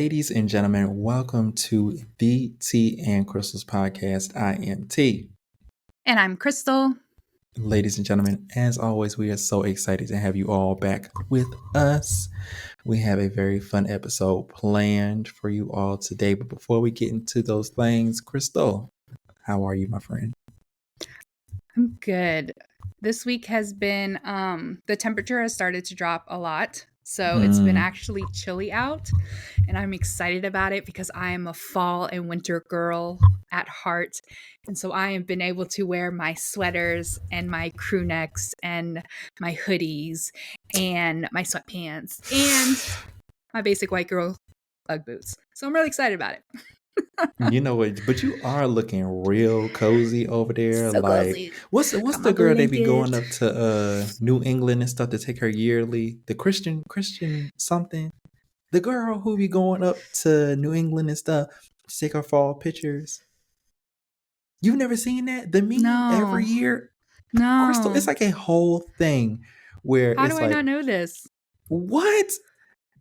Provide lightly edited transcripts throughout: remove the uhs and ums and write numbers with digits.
Ladies and gentlemen, welcome to the Tea and Crystals podcast. I am T. And I'm Crystal. Ladies and gentlemen, as always, we are so excited to have you all back with us. We have a very fun episode planned for you all today. But before we get into those things, Crystal, how are you, my friend? I'm good. This week has been, the temperature has started to drop a lot. So it's been actually chilly out. And I'm excited about it because I am a fall and winter girl at heart. And so I have been able to wear my sweaters and my crew necks and my hoodies and my sweatpants and my basic white girl Ugg boots. So I'm really excited about it. You know what? But you are looking real cozy over there. So Like, cozy. what's Got my the girl they be blanket. going up to New England and stuff to take her yearly? The Christian something. The girl who be going up to New England and stuff to take her fall pictures. You've never seen that? The meme No. every year? No. Crystal, it's like a whole thing where How it's do I like, not know this? what?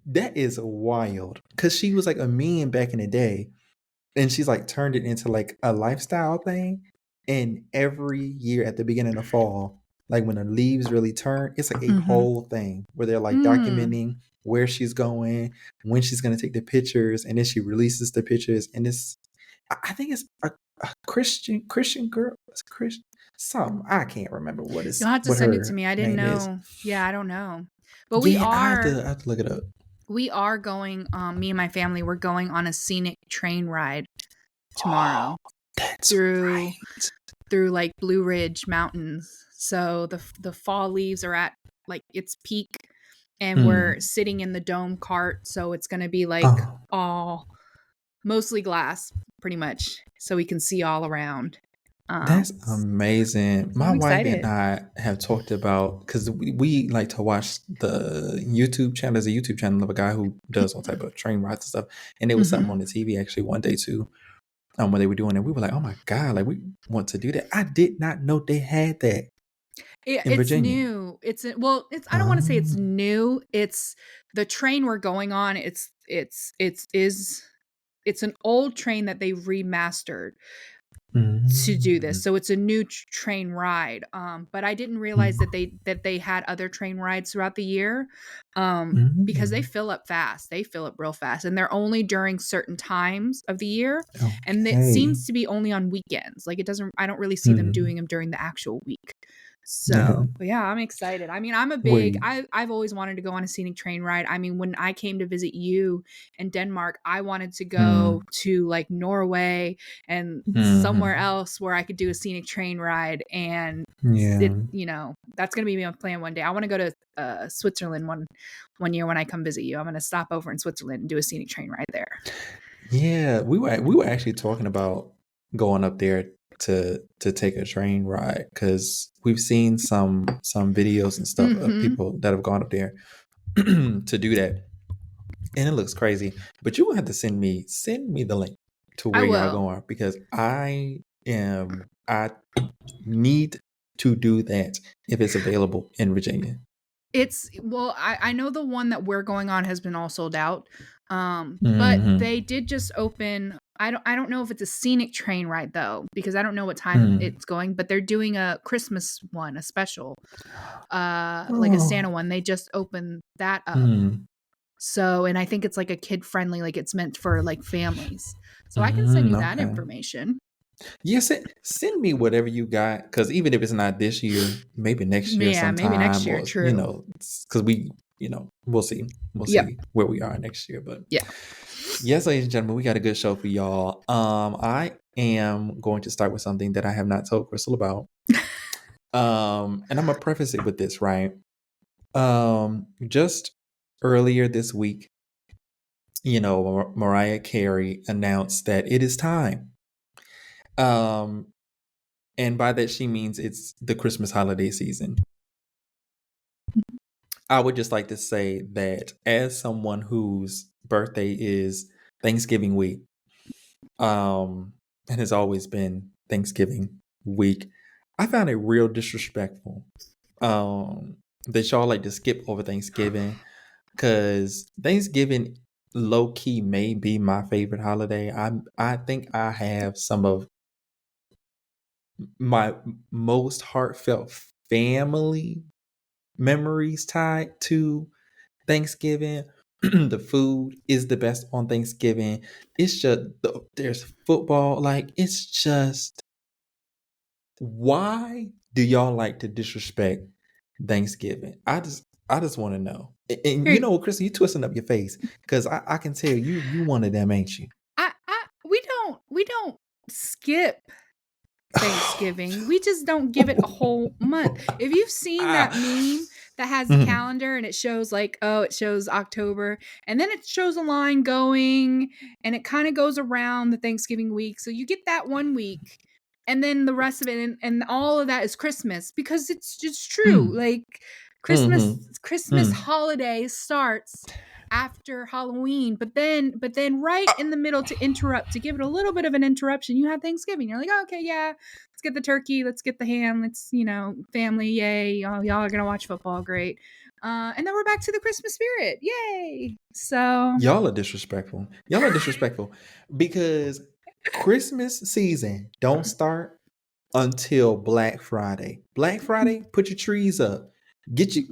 That is wild. Because she was like a meme back in the day. And she's like turned it into like a lifestyle thing. And every year at the beginning of fall, like when the leaves really turn, it's like a whole thing where they're like documenting where she's going, when she's going to take the pictures, and then she releases the pictures. And I think it's a Christian girl. It's Christian something. I can't remember what it's. You'll have to what send it her to me. I didn't name know. is. Yeah, I don't know. But Yeah, I have to look it up. we are going, me and my family, we're going on a scenic train ride tomorrow. That's through right. through like Blue Ridge Mountains. So the fall leaves are at like its peak and we're sitting in the dome cart, so it's going to be like all mostly glass pretty much, so we can see all around. That's amazing. So My I'm wife excited. and I have talked about, because we like to watch the YouTube channel. There's a YouTube channel of a guy who does all type of train rides and stuff. And there was something on the TV actually one day too, when they were doing it. We were like, oh my God, like we want to do that. I did not know they had that in Virginia. New. It's I don't want to say it's new. It's the train we're going on. It's an old train that they remastered to do this, so it's a new train ride. But I didn't realize that they had other train rides throughout the year, because they fill up fast. They fill up real fast, and they're only during certain times of the year, and it seems to be only on weekends. Like I don't really see them doing them during the actual week. So, but yeah, I'm excited. I mean, I've always wanted to go on a scenic train ride. I mean, when I came to visit you in Denmark, I wanted to go to like Norway and somewhere else where I could do a scenic train ride. And that's going to be my plan one day. I want to go to Switzerland one year when I come visit you. I'm going to stop over in Switzerland and do a scenic train ride there. Yeah, we were actually talking about going up there to take a train ride, because we've seen some videos and stuff of people that have gone up there to do that, and it looks crazy. But you will have to send me the link to where y'all going, because I need to do that if it's available in Virginia. I know the one that we're going on has been all sold out. But they did just open. I don't know if it's a scenic train ride though, because I don't know what time it's going, but they're doing a Christmas one, a special, like a Santa one. They just opened that up. So, and I think it's like a kid friendly, like it's meant for like families. So I can send you that information. Yes, send me whatever you got, because even if it's not this year, maybe next year sometime. Maybe next year, true. Because we'll see. We'll see where we are next year. But yes, ladies and gentlemen, we got a good show for y'all. I am going to start with something that I have not told Crystal about. And I'm gonna preface it with this, right? Just earlier this week, Mariah Carey announced that it is time. And by that she means it's the Christmas holiday season. I would just like to say that as someone whose birthday is Thanksgiving week, and has always been Thanksgiving week, I found it real disrespectful that y'all like to skip over Thanksgiving, because Thanksgiving low key may be my favorite holiday. I think I have some of my most heartfelt family memories tied to Thanksgiving. The food is the best on Thanksgiving. It's just there's football. Like, it's just, why do y'all like to disrespect Thanksgiving? I just want to know. And you Here, know what, Krista, you twisting up your face because I can tell you one of them, ain't you? we don't skip Thanksgiving. We just don't give it a whole month. If you've seen that meme that has the Mhm. calendar and it shows like, oh, it shows October and then it shows a line going and it kind of goes around the Thanksgiving week. So you get that one week and then the rest of it and all of that is Christmas because it's just true. Mm. Like Christmas Mhm. Christmas Mm. holiday starts after Halloween, but then right in the middle to interrupt, to give it a little bit of an interruption, you have Thanksgiving. You're like, oh, okay, yeah, let's get the turkey, let's get the ham, let's, family, yay, y'all are gonna watch football, great. And then we're back to the Christmas spirit, yay. So Y'all are disrespectful. Y'all are disrespectful because Christmas season don't start until Black Friday. Black Friday, put your trees up. Get your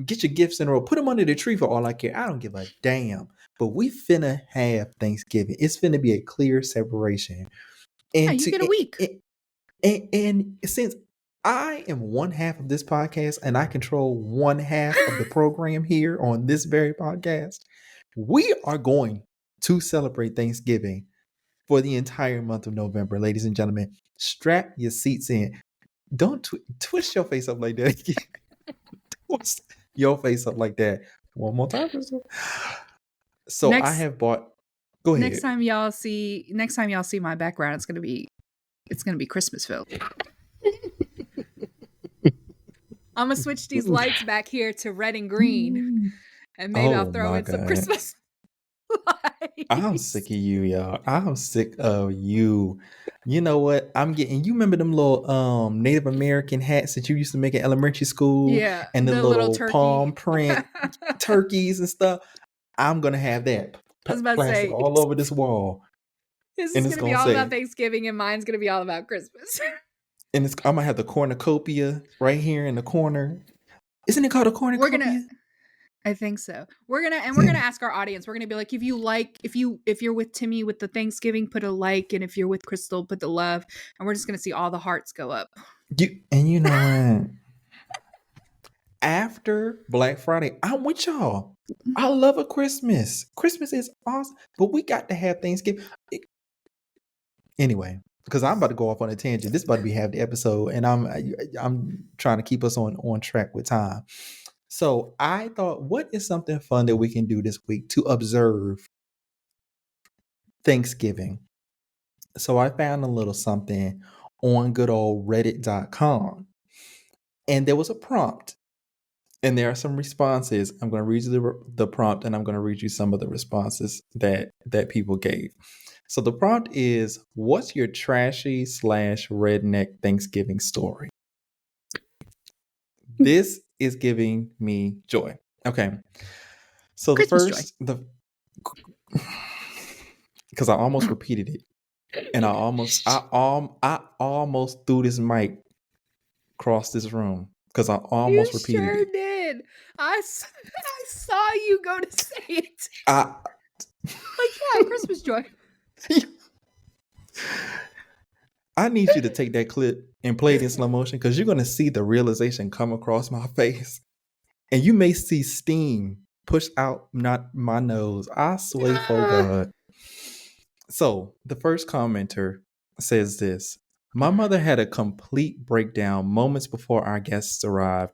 get your gifts in a row. Put them under the tree for all I care. I don't give a damn. But we finna have Thanksgiving. It's finna be a clear separation. yeah, And you to get a week. and since I am one half of this podcast and I control one half of the program here on this very podcast, we are going to celebrate Thanksgiving for the entire month of November. Ladies and gentlemen, strap your seats in. Don't twist your face up like that. Twist your face up like that. One more time, Crystal. So I Next have bought. Go next ahead. time y'all see my background, it's gonna be Christmas filled. I'm gonna switch these lights back here to red and green, and maybe I'll Oh throw my in some God. Christmas I'm lights. sick of you, y'all. I'm sick of you. You know what? I'm getting, you remember them little Native American hats that you used to make in elementary school Yeah, and the the little little palm turkey. print I turkeys and stuff? I'm gonna have that was about to plastered say, all over this wall. this And is it's gonna be gonna all about say, Thanksgiving, and mine's gonna be all about Christmas. I'm gonna have the cornucopia right here in the corner. Isn't it called a We're gonna cornucopia? I think so. We're gonna ask our audience. We're gonna be like, if you're with Timmy with the Thanksgiving, put a like, and if you're with Crystal, put the love, and we're just gonna see all the hearts go up. You know what? After Black Friday, I'm with y'all. I love a Christmas. Christmas is awesome, but we got to have Thanksgiving. Anyway, because I'm about to go off on a tangent. This is about to be half the episode, and I'm trying to keep us on track with time. So I thought, what is something fun that we can do this week to observe Thanksgiving? So I found a little something on good old reddit.com, and there was a prompt. And there are some responses. I'm going to read you the prompt, and I'm going to read you some of the responses that people gave. So the prompt is, what's your trashy / redneck Thanksgiving story? This is giving me joy. Okay. So Christmas joy. because I almost repeated it, and I almost threw this mic across this room because I You almost repeated sure it. did. I saw you go to say it. I Like, yeah, Christmas joy. I need you to take that clip and play it in slow motion because you're going to see the realization come across my face. And you may see steam push out not my nose. I swear for God. So the first commenter says this. My mother had a complete breakdown moments before our guests arrived.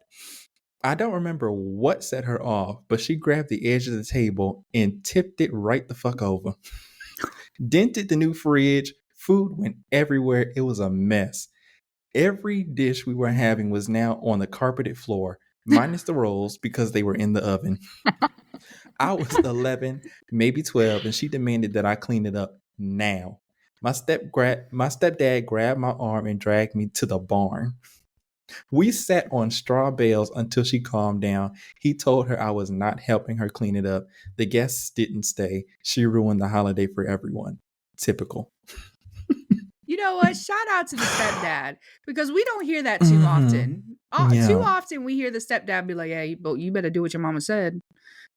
I don't remember what set her off, but she grabbed the edge of the table and tipped it right the fuck over. Dented the new fridge. Food went everywhere. It was a mess. Every dish we were having was now on the carpeted floor, minus the rolls because they were in the oven. I was 11, maybe 12, and she demanded that I clean it up now. My stepdad grabbed my arm and dragged me to the barn. We sat on straw bales until she calmed down. He told her I was not helping her clean it up. The guests didn't stay. She ruined the holiday for everyone. Typical. You know what? Shout out to the stepdad, because we don't hear that too Mhm. often. Too Yeah. often we hear the stepdad be like, "Hey, but you better do what your mama said.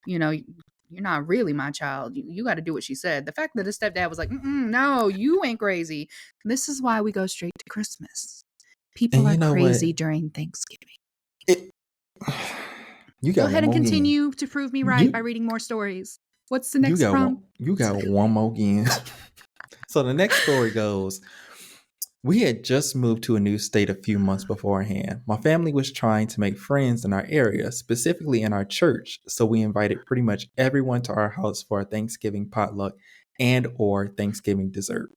You know, you're not really my child. You got to do what she said." The fact that the stepdad was like, "No, you ain't crazy." This is why we go straight to Christmas. People And are you know what? crazy during Thanksgiving. It, you Go got ahead one and more again. continue to prove me right by You reading more stories. What's the next prompt? you got one more again. So the next story goes, we had just moved to a new state a few months beforehand. My family was trying to make friends in our area, specifically in our church, so we invited pretty much everyone to our house for a Thanksgiving potluck and or Thanksgiving dessert.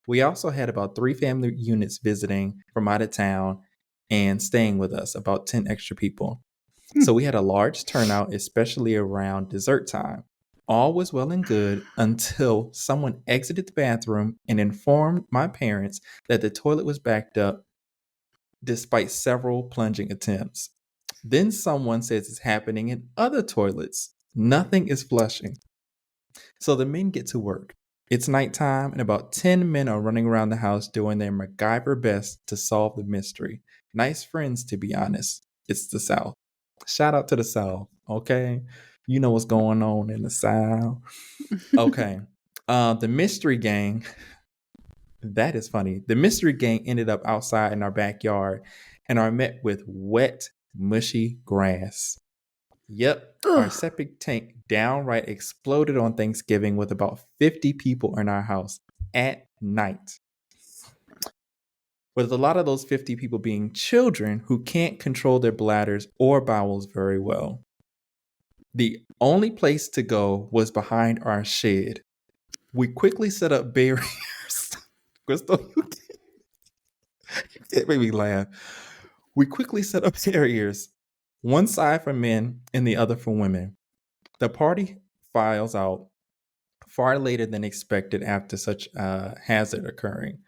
We also had about 3 family units visiting from out of town and staying with us, about 10 extra people. So we had a large turnout, especially around dessert time. All was well and good until someone exited the bathroom and informed my parents that the toilet was backed up despite several plunging attempts. Then someone says it's happening in other toilets. Nothing is flushing. So the men get to work. It's nighttime, and about 10 men are running around the house doing their MacGyver best to solve the mystery. Nice friends, to be honest. It's the South. Shout out to the South, okay? You know what's going on in the South. Okay. The mystery gang, that is funny. The mystery gang ended up outside in our backyard and are met with wet, mushy grass. Yep, our Ugh. septic tank downright exploded on Thanksgiving with about 50 people in our house at night. With a lot of those 50 people being children who can't control their bladders or bowels very well. The only place to go was behind our shed. We quickly set up barriers. Crystal, you can't make me laugh. We quickly set up barriers, one side for men and the other for women. The party files out far later than expected after such a hazard occurring.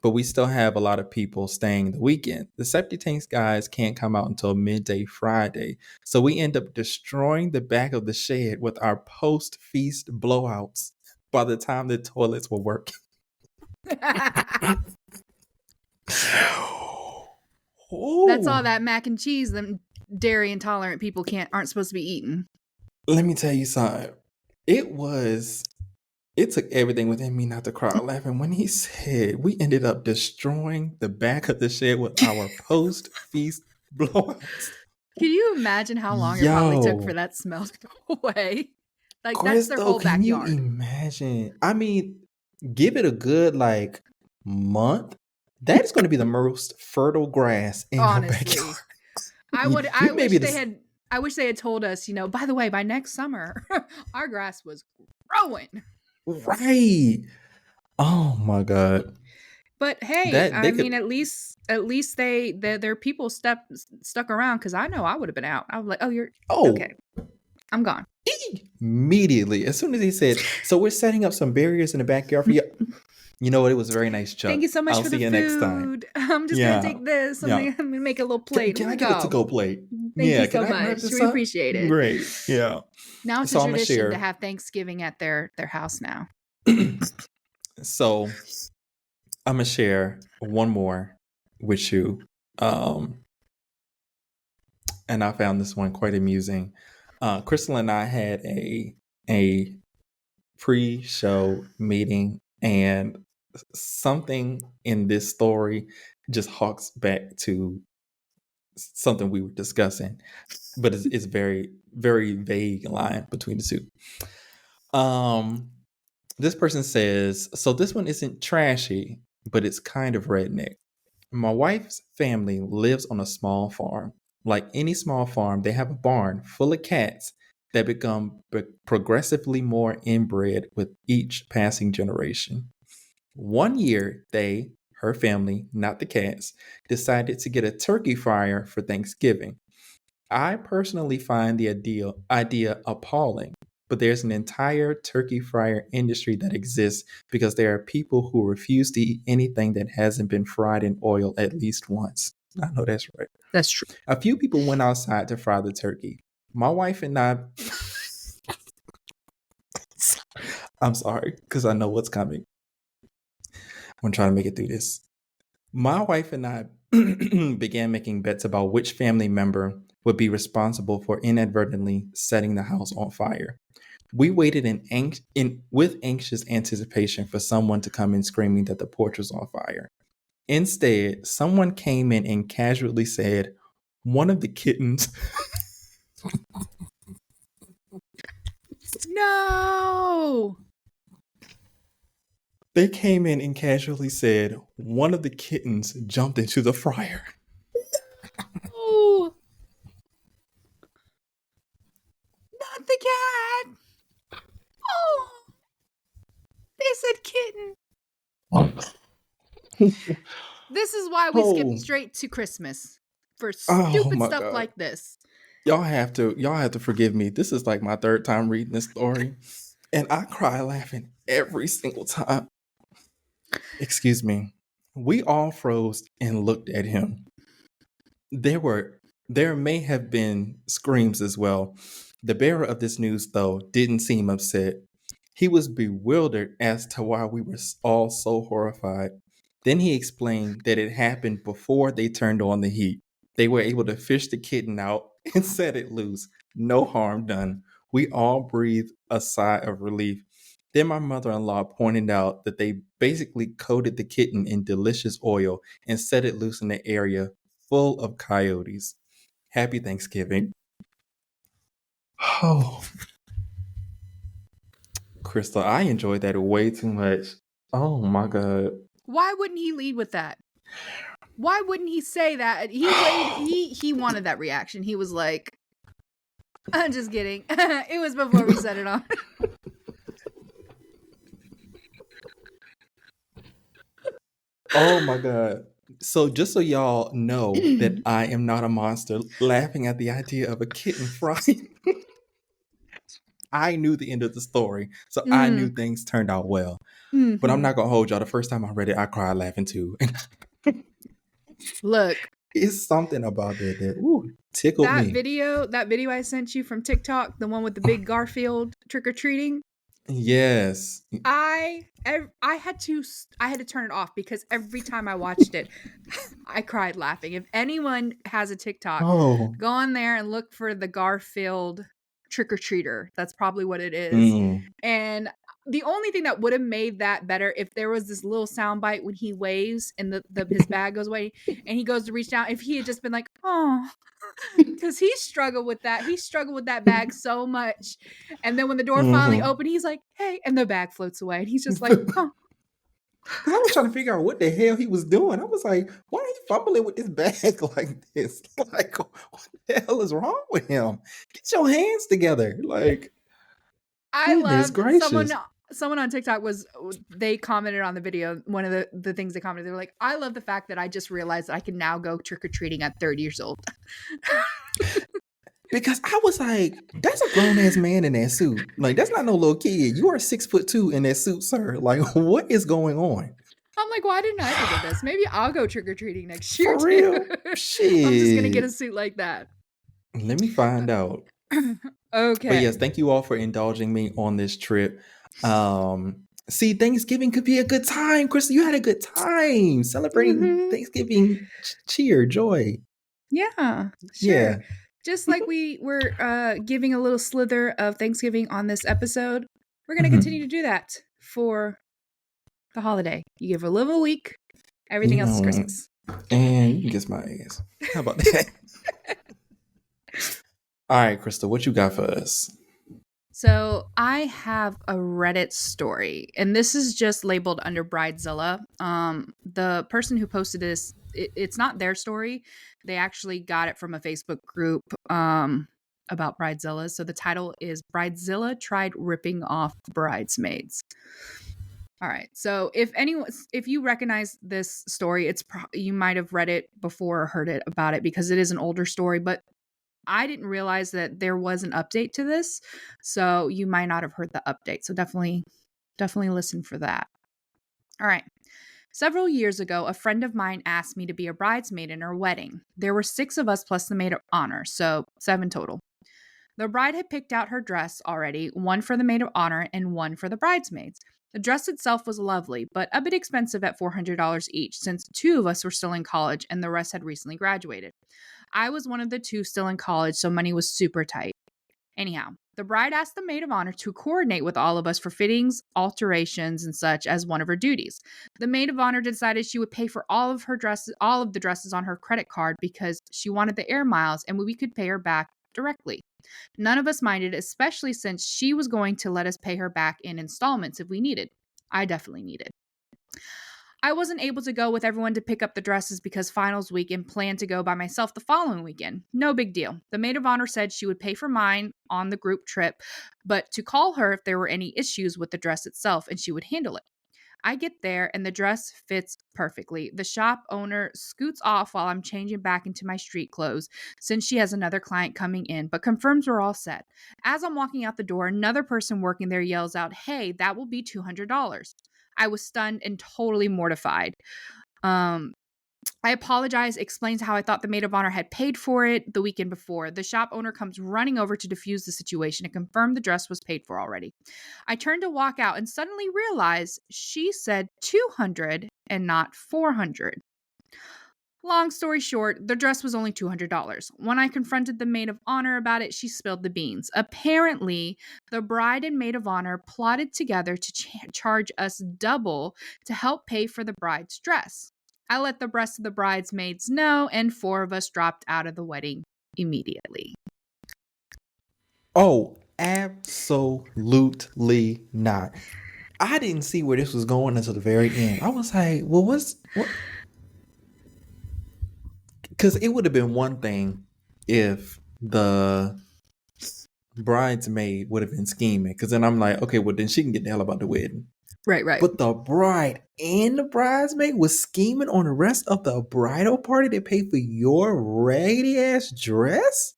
But we still have a lot of people staying the weekend. The septic tanks guys can't come out until midday Friday. So we end up destroying the back of the shed with our post feast blowouts by the time the toilets were working. That's all Ooh. that mac and cheese them dairy intolerant people aren't supposed to be eating. Let me tell you something. It took everything within me not to cry laughing when he said we ended up destroying the back of the shed with our post feast blowouts. Can you imagine how long it probably took for Yo, that smell to go away? Like, that's their Crystal, whole can you backyard. imagine? I mean, give it a good like month. That is going to be the most fertile grass in your Honestly. backyard. I You may be wish they had told us, by the way, by next summer, our grass was growing. right. Oh my god. But hey, That I they mean, could. at least their people stuck around, because I know I would have been out. I was like, "Oh, you're Oh, okay. I'm gone." immediately as soon as he said, "So we're setting up some barriers in the backyard for you." You know what? It was very nice, Thank Chuck. you so much I'll for see the you next time. food. I'm just gonna Yeah, take this. yeah. I'm gonna make a little Can, plate. can Here I we get a go. to-go plate? Thank you Yeah, so can I grab much. this We up? appreciate it. Great. Yeah. Now it's a So I'm gonna tradition to share. have Thanksgiving at their house now. So I'm gonna share one more with you. Um, and I found this one quite amusing. Crystal and I had a pre-show meeting, and something in this story just harks back to something we were discussing, but it's very very vague line between the two. Um, this person says, so this one isn't trashy, but it's kind of redneck. My wife's family lives on a small farm. Like any small farm, they have a barn full of cats that become progressively more inbred with each passing generation. One year, her family, not the cats, decided to get a turkey fryer for Thanksgiving. I personally find the idea appalling, but there's an entire turkey fryer industry that exists because there are people who refuse to eat anything that hasn't been fried in oil at least once. I know that's right. That's true. A few people went outside to fry the turkey. My wife and I. I'm sorry, because I know what's coming. I'm trying to make it through this. My wife and I began making bets about which family member would be responsible for inadvertently setting the house on fire. We waited with anxious anticipation for someone to come in screaming that the porch was on fire. Instead, someone came in and casually said, one of the kittens. No. They came in and casually said, one of the kittens jumped into the fryer. Oh. Not the cat. Oh. They said kitten. This is why we skip straight to Christmas for stupid stuff God. like this. Y'all have to forgive me. This is like my third time reading this story, and I cry laughing every single time. Excuse me. We all froze and looked at him. There may have been screams as well. The bearer of this news, though, didn't seem upset. He was bewildered as to why we were all so horrified. Then he explained that it happened before they turned on the heat. They were able to fish the kitten out and set it loose. No harm done. We all breathed a sigh of relief. Then my mother-in-law pointed out that they basically coated the kitten in delicious oil and set it loose in the area full of coyotes. Happy Thanksgiving. Oh, Crystal, I enjoyed that way too much. Oh my God. Why wouldn't he lead with that? Why wouldn't he say that? He wanted that reaction. He was like, I'm just kidding. It was before we set it on. Oh my God. So just so y'all know that I am not a monster laughing at the idea of a kitten frying. I knew the end of the story, so I knew things turned out well. But I'm not gonna hold y'all. The first time I read it, I cried laughing too. Look, it's something about that tickled me. That video I sent you from TikTok, the one with the big Garfield trick or treating. Yes. I had to turn it off because every time I watched it, I cried laughing. If anyone has a TikTok, go on there and look for the Garfield trick or treater. That's probably what it is. And the only thing that would have made that better if there was this little soundbite when he waves and his bag goes away and he goes to reach down. If he had just been like, oh, because he struggled with that. He struggled with that bag so much. And then when the door finally opened, he's like, hey, and the bag floats away. And he's just like, huh. Because I was trying to figure out what the hell he was doing. I was like, why are you fumbling with this bag like this? Like, what the hell is wrong with him? Get your hands together. Like, I love someone on TikTok they commented on the video. One of the things they commented, they were like, I love the fact that I just realized that I can now go trick-or-treating at 30 years old. Because I was like, that's a grown-ass man in that suit. Like, that's not no little kid. You are 6'2" in that suit, sir. Like, what is going on? I'm like, why didn't I think of this? Maybe I'll go trick-or-treating next year, for real? Shit. I'm just going to get a suit like that. Let me find out. Okay. But yes, thank you all for indulging me on this trip. See, Thanksgiving could be a good time. Krista, you had a good time celebrating Thanksgiving. Cheer, joy. Yeah, sure. Yeah. Just like we were giving a little slither of Thanksgiving on this episode, we're going to continue to do that for the holiday. You give a little week, everything else is Christmas. And you kiss my ass. How about that? All right, Krista, what you got for us? So I have a Reddit story, and this is just labeled under Bridezilla. The person who posted this, it's not their story. They actually got it from a Facebook group about Bridezilla. So the title is Bridezilla Tried Ripping Off Bridesmaids. All right. So if you recognize this story, you might have read it before or heard it about it because it is an older story, but I didn't realize that there was an update to this. So you might not have heard the update. So definitely listen for that. All right. Several years ago, a friend of mine asked me to be a bridesmaid in her wedding. There were 6 of us plus the maid of honor, so 7 total. The bride had picked out her dress already, one for the maid of honor and one for the bridesmaids. The dress itself was lovely, but a bit expensive at $400 each, since 2 of us were still in college and the rest had recently graduated. I was one of the 2 still in college, so money was super tight. Anyhow, the bride asked the maid of honor to coordinate with all of us for fittings, alterations, and such as one of her duties. The maid of honor decided she would pay for all of the dresses on her credit card because she wanted the air miles and we could pay her back directly. None of us minded, especially since she was going to let us pay her back in installments if we needed. I definitely needed. I wasn't able to go with everyone to pick up the dresses because finals week and planned to go by myself the following weekend. No big deal. The maid of honor said she would pay for mine on the group trip, but to call her if there were any issues with the dress itself and she would handle it. I get there and the dress fits perfectly. The shop owner scoots off while I'm changing back into my street clothes since she has another client coming in, but confirms we're all set. As I'm walking out the door, another person working there yells out, "Hey, that will be $200." I was stunned and totally mortified. I apologize, explains how I thought the maid of honor had paid for it the weekend before. The shop owner comes running over to defuse the situation and confirm the dress was paid for already. I turned to walk out and suddenly realized she said 200 and not 400. Long story short, the dress was only $200. When I confronted the maid of honor about it, she spilled the beans. Apparently, the bride and maid of honor plotted together to charge us double to help pay for the bride's dress. I let the rest of the bridesmaids know, and 4 of us dropped out of the wedding immediately. Oh, absolutely not. I didn't see where this was going until the very end. I was like, well, what? Because it would have been one thing if the bridesmaid would have been scheming. Because then I'm like, okay, well, then she can get the hell about the wedding. Right. But the bride and the bridesmaid was scheming on the rest of the bridal party to pay for your raggedy ass dress?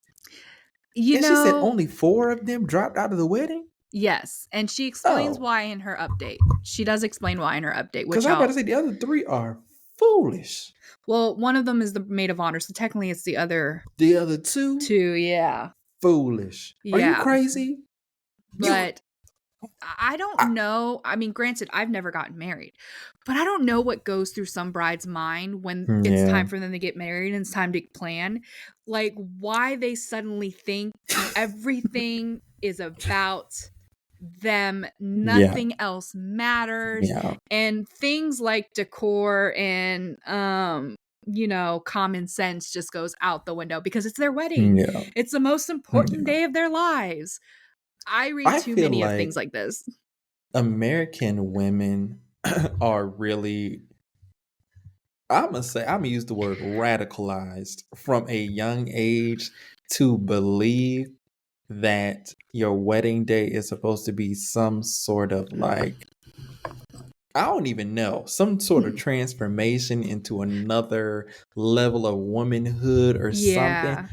She said only 4 of them dropped out of the wedding? Yes, and she explains why in her update. She does explain why in her update. Because I'm about to say the other 3 are foolish. Well, one of them is the maid of honor, so technically it's the other. The other 2? 2, yeah. Foolish. Are you crazy? But I don't know. I mean, granted, I've never gotten married, but I don't know what goes through some bride's mind when it's time for them to get married and it's time to plan. Like, why they suddenly think everything is about them, nothing else matters, and things like decor and common sense just goes out the window because it's their wedding. It's the most important day of their lives. I read too many of things like this. American women are really, I'm gonna use the word radicalized from a young age to believe that your wedding day is supposed to be some sort of like, I don't even know, some sort of transformation into another level of womanhood or something.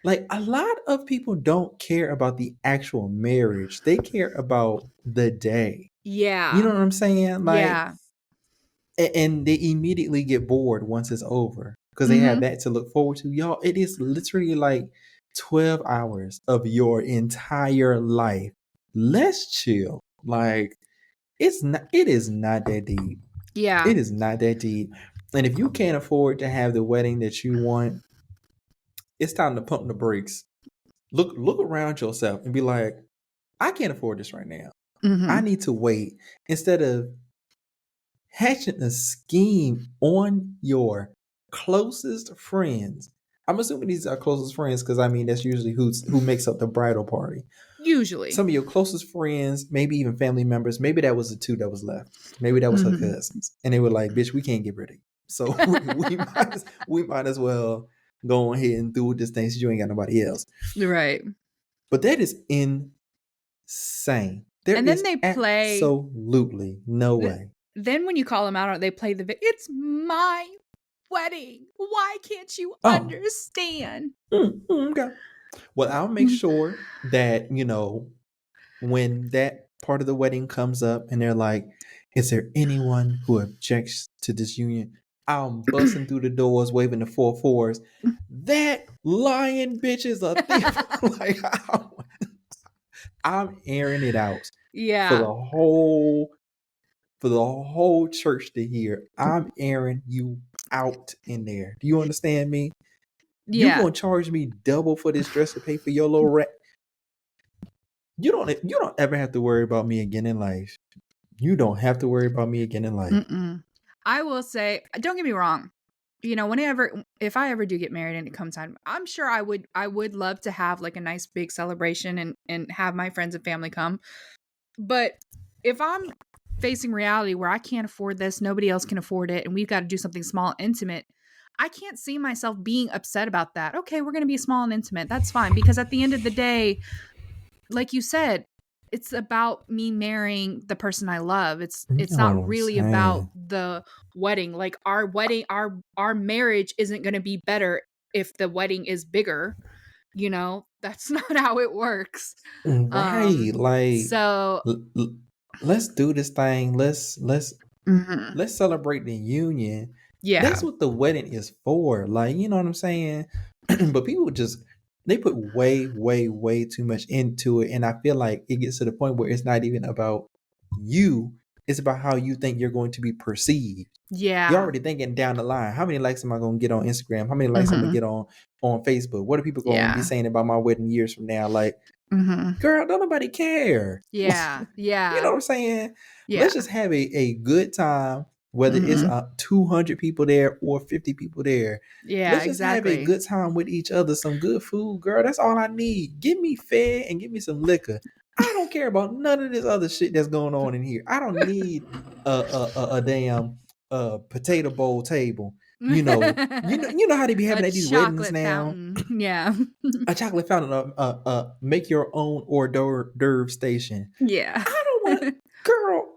Like, a lot of people don't care about the actual marriage. They care about the day. Yeah. You know what I'm saying? Like, and they immediately get bored once it's over because they have that to look forward to. Y'all, it is literally like 12 hours of your entire life. Let's chill. Like, it is not that deep. Yeah. It is not that deep. And if you can't afford to have the wedding that you want, it's time to pump the brakes. Look around yourself and be like, I can't afford this right now. I need to wait. Instead of hatching a scheme on your closest friends. I'm assuming these are closest friends because I mean that's usually who makes up the bridal party. Usually. Some of your closest friends, maybe even family members. Maybe that was the 2 that was left. Maybe that was her cousins. And they were like, bitch, we can't get rid of you. So we might as well go ahead and do this thing so you ain't got nobody else. Right. But that is insane. And then they play absolutely no way. Then when you call them out, they play it's my wedding. Why can't you understand? Okay. Well, I'll make sure that, when that part of the wedding comes up and they're like, Is there anyone who objects to this union? I'm busting through the doors, waving the 4 4s. That lying bitch is a thief. Like, I'm airing it out for Yeah. the whole church to hear. I'm airing you out in there. Do you understand me? You Yeah. gonna charge me double for this dress to pay for your little rat? You don't ever have to worry about me again in life. You don't have to worry about me again in life. I will say, don't get me wrong. You know, if I ever do get married and it comes time, I'm sure I would love to have like a nice big celebration and have my friends and family come. But if I'm facing reality where I can't afford this, nobody else can afford it, and we've got to do something small, intimate, I can't see myself being upset about that. Okay, we're going to be small and intimate. That's fine. Because at the end of the day, like you said, it's about me marrying the person I love. You It's know what not I'm really about saying? the wedding. Like our marriage isn't going to be better if the wedding is bigger. You know, that's not how it works. Right. Like, So l- l- let's do this thing. mhm. Let's celebrate the union. Yeah. That's what the wedding is for. Like, you know what I'm saying? But people just they put way, way, way too much into it. And I feel like it gets to the point where it's not even about you. It's about how you think you're going to be perceived. You're Yeah. already thinking down the line. How many likes am I going to get on Instagram? How many likes I'm going to Mhm. get on Facebook? What are people going to be Yeah. saying about my wedding years from now? Like, Mhm. girl, don't nobody care. Yeah. You know Yeah. what I'm saying? Yeah. Let's just have a good time, whether it's Mhm. 200 people there or 50 people there. Yeah, Let's just have a exactly. good time with each other, some good food, girl. That's all I need. Give me fed and give me some liquor. I don't care about none of this other shit that's going on in here. I don't need a damn potato bowl table. You know how they be A having at these weddings chocolate now. fountain. Yeah. A chocolate fountain, make your own hors d'oeuvre station. Yeah. I don't want, girl,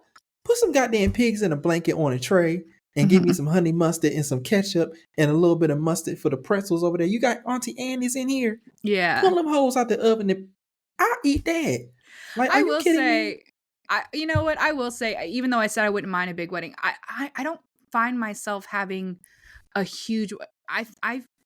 put some goddamn pigs in a blanket on a tray and give me Mhm. some honey mustard and some ketchup and a little bit of mustard for the pretzels over there. You got Auntie Annie's in here. Yeah. Pull them hoes out the oven and I'll eat that. Like, are I you will kidding me? say, you know what? I will say, even though I said I wouldn't mind a big wedding, I don't find myself having a huge.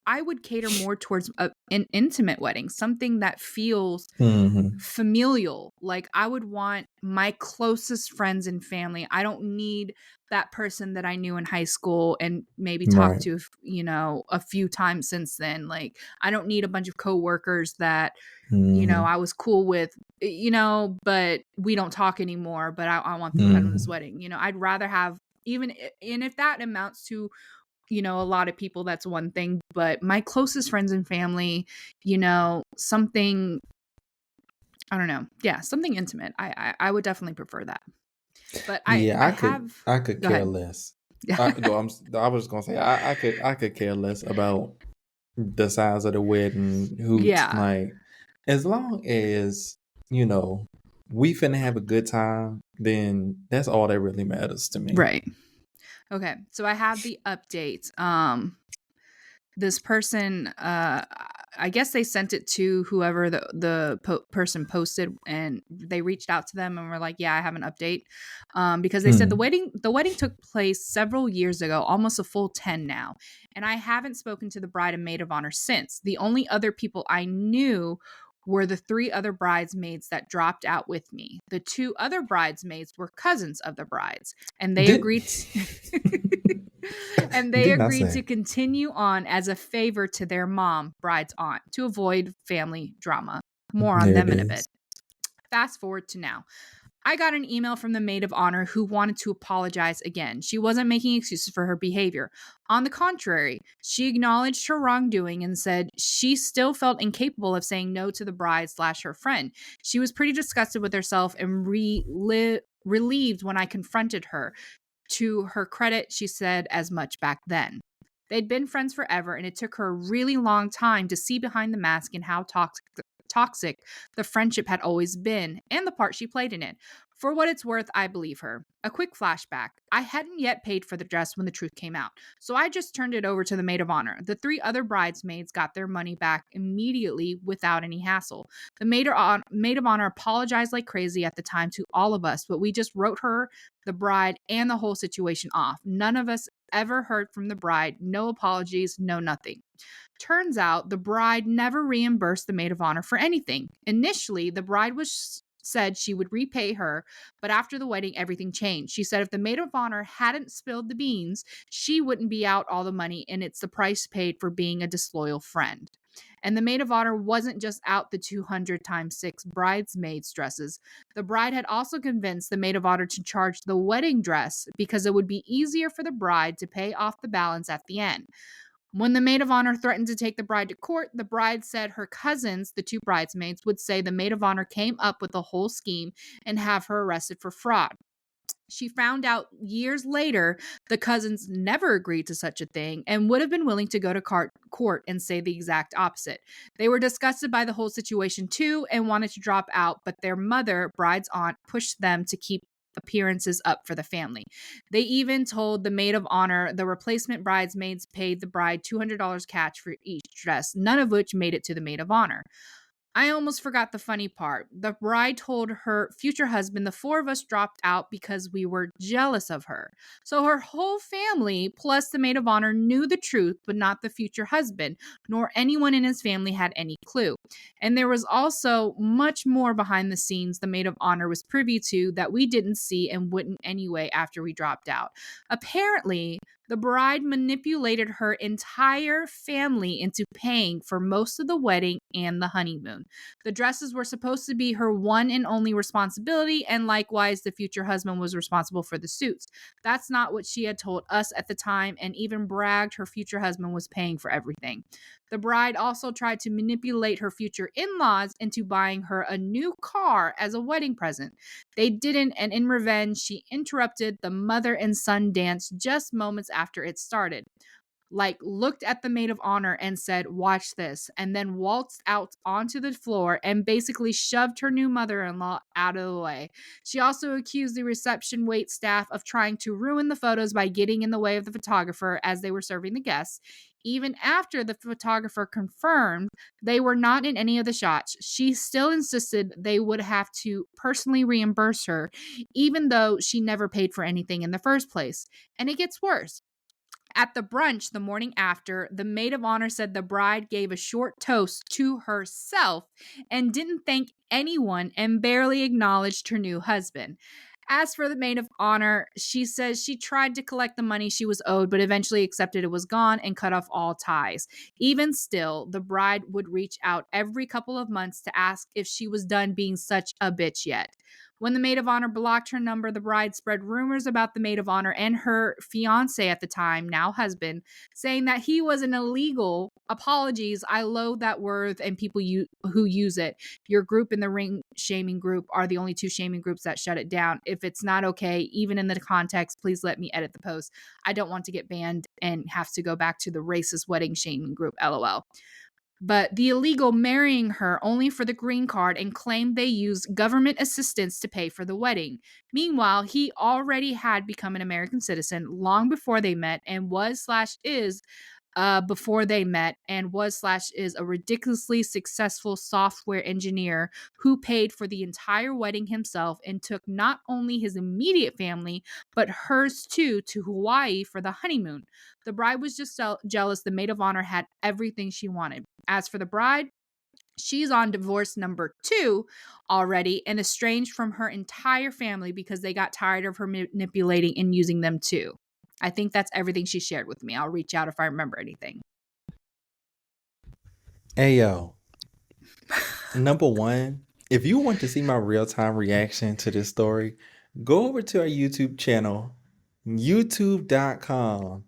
I would cater more towards an intimate wedding, something that feels Mm-hmm. familial. Like I would want my closest friends and family. I don't need that person that I knew in high school and maybe talked Right. to, a few times since then. Like I don't need a bunch of coworkers that Mm-hmm. I was cool with, but we don't talk anymore. But I want them to come to this Mm-hmm. wedding. I'd rather have and if that amounts to, a lot of people, that's one thing. But my closest friends and family, something, I don't know. Yeah, something intimate. I would definitely prefer that. But Yeah, I have. I could Go care ahead. less. Yeah. I was gonna say I could care less about the size of the wedding, who Yeah. like, as long as you know we finna have a good time, then that's all that really matters to me. Right. Okay. So I have the update. This person, I guess they sent it to whoever the person posted, and they reached out to them and were like, yeah, I have an update. Because they said Hmm. the wedding took place several years ago, almost a full 10 now, and I haven't spoken to the bride and maid of honor since. The only other people I knew were the 3 other bridesmaids that dropped out with me. The 2 other bridesmaids were cousins of the brides, and they Did agreed and they didn't I agreed to say? continue on as a favor to their mom, bride's aunt, to avoid family drama. More on There it them in a bit. is. Fast forward to now. I got an email from the maid of honor who wanted to apologize again. She wasn't making excuses for her behavior. On the contrary, she acknowledged her wrongdoing and said she still felt incapable of saying no to the bride / her friend. She was pretty disgusted with herself and relieved when I confronted her. To her credit, she said as much back then. They'd been friends forever, and it took her a really long time to see behind the mask and how toxic the friendship had always been and the part she played in it. For what it's worth, I believe her. A quick flashback. I hadn't yet paid for the dress when the truth came out, so I just turned it over to the maid of honor. The 3 other bridesmaids got their money back immediately without any hassle. The maid of honor apologized like crazy at the time to all of us, but we just wrote her, the bride, and the whole situation off. None of us ever heard from the bride. No apologies, no nothing. Turns out the bride never reimbursed the maid of honor for anything. Initially, the bride said she would repay her, but after the wedding, everything changed. She said if the maid of honor hadn't spilled the beans, she wouldn't be out all the money, and it's the price paid for being a disloyal friend. And the maid of honor wasn't just out the 200 times 6 bridesmaids dresses. The bride had also convinced the maid of honor to charge the wedding dress because it would be easier for the bride to pay off the balance at the end. When the maid of honor threatened to take the bride to court, the bride said her cousins, the 2 bridesmaids, would say the maid of honor came up with the whole scheme and have her arrested for fraud. She found out years later the cousins never agreed to such a thing and would have been willing to go to court and say the exact opposite. They were disgusted by the whole situation too and wanted to drop out, but their mother, bride's aunt, pushed them to keep appearances up for the family. They even told the maid of honor the replacement bridesmaids paid the bride $200 cash for each dress, none of which made it to the maid of honor. I almost forgot the funny part. The bride told her future husband the 4 of us dropped out because we were jealous of her. So her whole family, plus the maid of honor, knew the truth, but not the future husband, nor anyone in his family had any clue. And there was also much more behind the scenes the maid of honor was privy to that we didn't see and wouldn't anyway after we dropped out. Apparently, the bride manipulated her entire family into paying for most of the wedding and the honeymoon. The dresses were supposed to be her one and only responsibility, and likewise, the future husband was responsible for the suits. That's not what she had told us at the time, and even bragged her future husband was paying for everything. The bride also tried to manipulate her future in-laws into buying her a new car as a wedding present. They didn't, and in revenge, she interrupted the mother and son dance just moments after it started. Looked at the maid of honor and said, "Watch this," and then waltzed out onto the floor and basically shoved her new mother-in-law out of the way. She also accused the reception wait staff of trying to ruin the photos by getting in the way of the photographer as they were serving the guests. Even after the photographer confirmed they were not in any of the shots, she still insisted they would have to personally reimburse her, even though she never paid for anything in the first place. And it gets worse. At the brunch the morning after, the maid of honor said the bride gave a short toast to herself and didn't thank anyone and barely acknowledged her new husband. As for the maid of honor, she says she tried to collect the money she was owed, but eventually accepted it was gone and cut off all ties. Even still, the bride would reach out every couple of months to ask if she was done being such a bitch yet. When the maid of honor blocked her number, the bride spread rumors about the maid of honor and her fiance at the time, now husband, saying that he was an illegal. Apologies, I loathe that word and people who use it. Your group and the ring shaming group are the only 2 shaming groups that shut it down. If it's not okay, even in the context, please let me edit the post. I don't want to get banned and have to go back to the racist wedding shaming group, LOL. But the illegal marrying her only for the green card and claimed they used government assistance to pay for the wedding. Meanwhile, he already had become an American citizen long before they met and was/is before they met and was/is a ridiculously successful software engineer who paid for the entire wedding himself and took not only his immediate family but hers too to Hawaii for the honeymoon. The bride was just jealous the maid of honor had everything she wanted. As for the bride, she's on divorce number 2 already and estranged from her entire family because they got tired of her manipulating and using them too. I think that's everything she shared with me. I'll reach out if I remember anything. Hey, yo. Number 1, if you want to see my real-time reaction to this story, go over to our YouTube channel, youtube.com,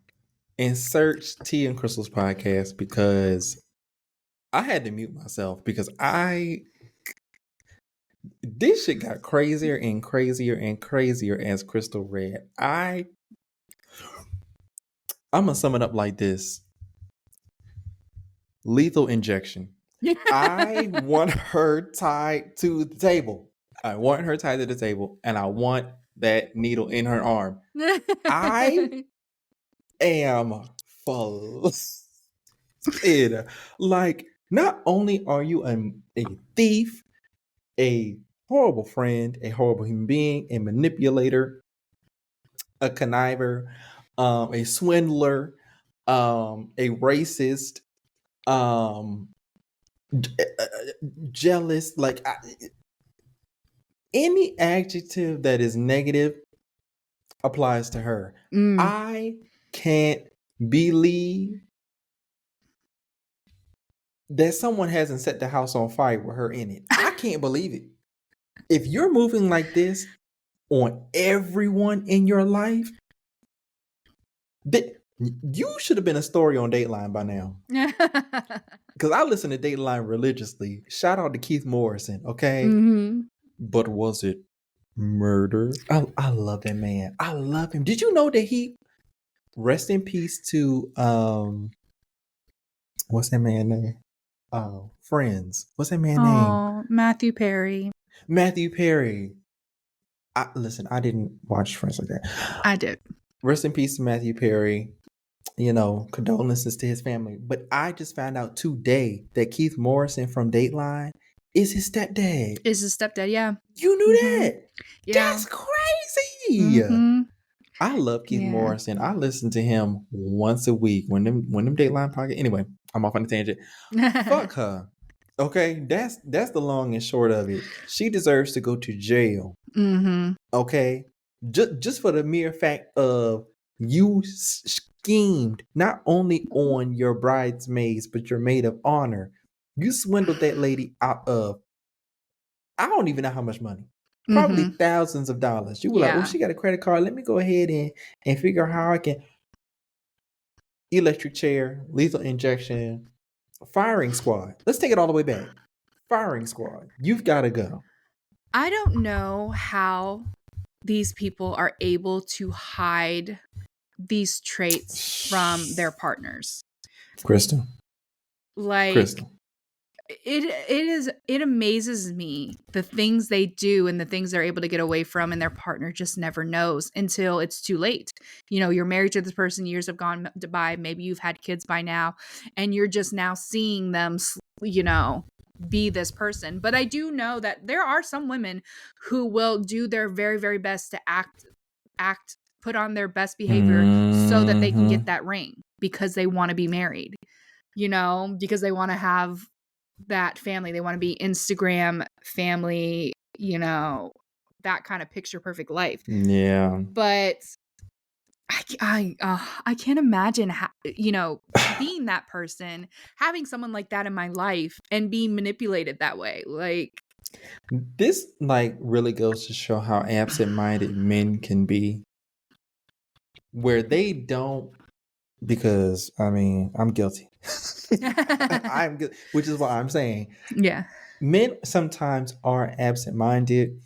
and search Tea and Crystal's podcast, because I had to mute myself because this shit got crazier and crazier and crazier as Crystal read. I'm gonna sum it up like this: lethal injection. I want her tied to the table. I want her tied to the table, and I want that needle in her arm. I am flustered. Like, not only are you a thief, a horrible friend, a horrible human being, a manipulator, a conniver, a swindler, a racist, um, jealous, like any adjective that is negative applies to her. I can't believe that someone hasn't set the house on fire with her in it. I can't believe it. If you're moving like this on everyone in your life, you should have been a story on Dateline by now. Because I listen to Dateline religiously. Shout out to Keith Morrison, okay? But was it murder? I love that man. I love him. Did you know that he, rest in peace to what's that man name? Friends. What's that man name? Matthew Perry. Matthew Perry. Listen, I didn't watch Friends like that. I did. Rest in peace to Matthew Perry. You know, condolences to his family. But I just found out today that Keith Morrison from Dateline is his stepdad. Is his stepdad, yeah. You knew that? Yeah. That's crazy. I love Keith Morrison. I listen to him once a week when them Dateline podcast. Anyway, I'm off on a tangent. Fuck her. Okay, that's the long and short of it. She deserves to go to jail. Okay, just for the mere fact of you schemed not only on your bridesmaids but your maid of honor. You swindled that lady out of, I don't even know how much money. Probably thousands of dollars. You were like, oh, she got a credit card. Let me go ahead and figure out how I can. Electric chair, lethal injection, firing squad. Let's take it all the way back. Firing squad. You've got to go. I don't know how these people are able to hide these traits from their partners. Crystal. Like, Crystal. It amazes me the things they do and the things they're able to get away from, and their partner just never knows until it's too late. You know, you're married to this person, years have gone by, maybe you've had kids by now, and you're just now seeing them, you know, be this person. But I do know that there are some women who will do their very, very best to act, put on their best behavior so that they can get that ring because they want to be married, you know, because they want to have that family. They want to be Instagram family, you know, that kind of picture perfect life. Yeah. But I can't imagine how, you know, being that person, having someone like that in my life and being manipulated that way. Like, this like really goes to show how absent-minded men can be, where they don't, because I mean, I'm guilty. I'm good, which is what I'm saying. Yeah. Men sometimes are absent-minded,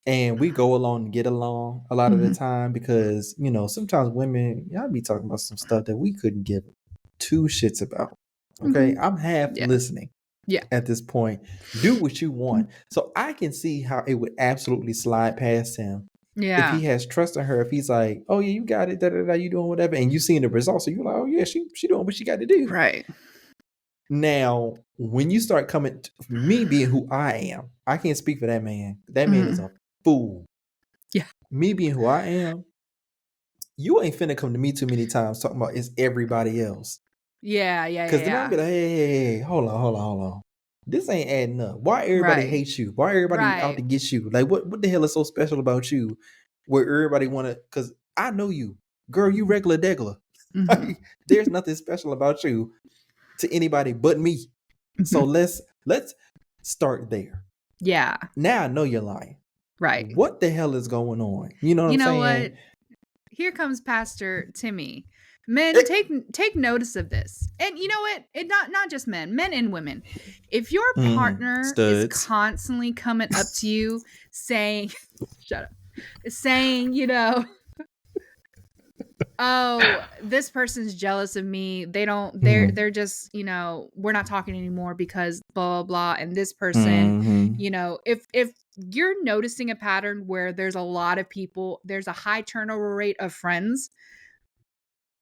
and we go along and get along a lot of the time because, you know, sometimes women, y'all be talking about some stuff that we couldn't give two shits about. Okay. I'm half listening. Yeah. At this point, do what you want. So I can see how it would absolutely slide past him. Yeah. If he has trust in her, if he's like, oh yeah, you got it, you doing whatever, and you seeing the results, so you're like, oh yeah, she doing what she got to do. Right. Now, when you start coming to me being who I am, I can't speak for that man. That man is a fool. Yeah. Me being who I am, you ain't finna come to me too many times talking about it's everybody else. Yeah. Because then I'll be like, hey, hold on. This ain't adding up. Why everybody hates you? Why everybody out to get you? Like, what the hell is so special about you where everybody want to, because I know you. Girl, you regular degler. Like, there's nothing special about you to anybody but me. So let's start there. Yeah. Now I know you're lying. Right. What the hell is going on? You know what I'm saying? What? Here comes Pastor Timmy. Men, take notice of this. And you know what? It not just men and women. If your partner is constantly coming up to you saying, shut up, saying, you know, oh, this person's jealous of me. They're just, we're not talking anymore because blah, blah, blah. And this person, if you're noticing a pattern where there's a lot of people, there's a high turnover rate of friends,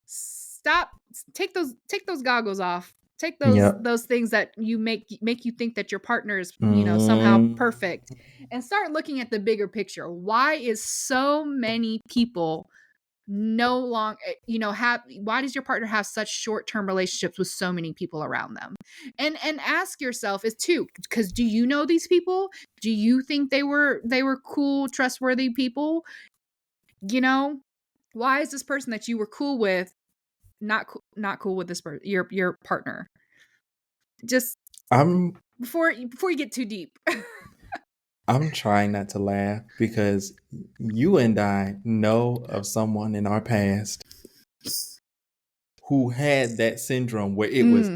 stop, take those goggles off. Take those things that you make you think that your partner is, somehow perfect, and start looking at the bigger picture. Why is so many people no long why does your partner have such short-term relationships with so many people around them? And ask yourself is too, because do you know these people? Do you think they were cool, trustworthy people? Why is this person that you were cool with not cool with this your partner? Just before you get too deep. I'm trying not to laugh because you and I know of someone in our past who had that syndrome where it was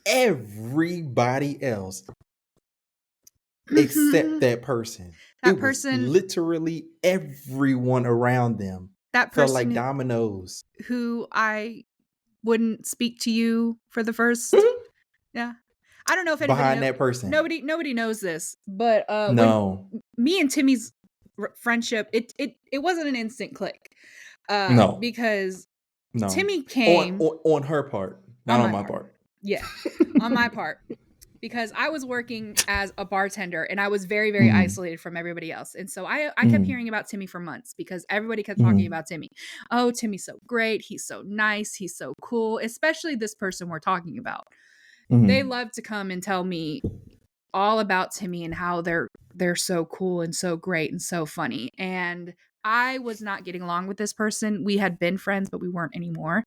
everybody else except that person. That it person was literally everyone around them. That Felt person like dominoes. who I wouldn't speak to you for the first. Yeah. I don't know if anybody behind that person. Nobody knows this, but No. when me and Timmy's friendship, it wasn't an instant click. No. Because No. Timmy came on her part, not on my part. Yeah. On my part. Because I was working as a bartender and I was very, very isolated from everybody else. And so I kept hearing about Timmy for months because everybody kept talking about Timmy. Oh, Timmy's so great. He's so nice. He's so cool. Especially this person we're talking about. They love to come and tell me all about Timmy and how they're so cool and so great and so funny. And I was not getting along with this person. We had been friends, but we weren't anymore.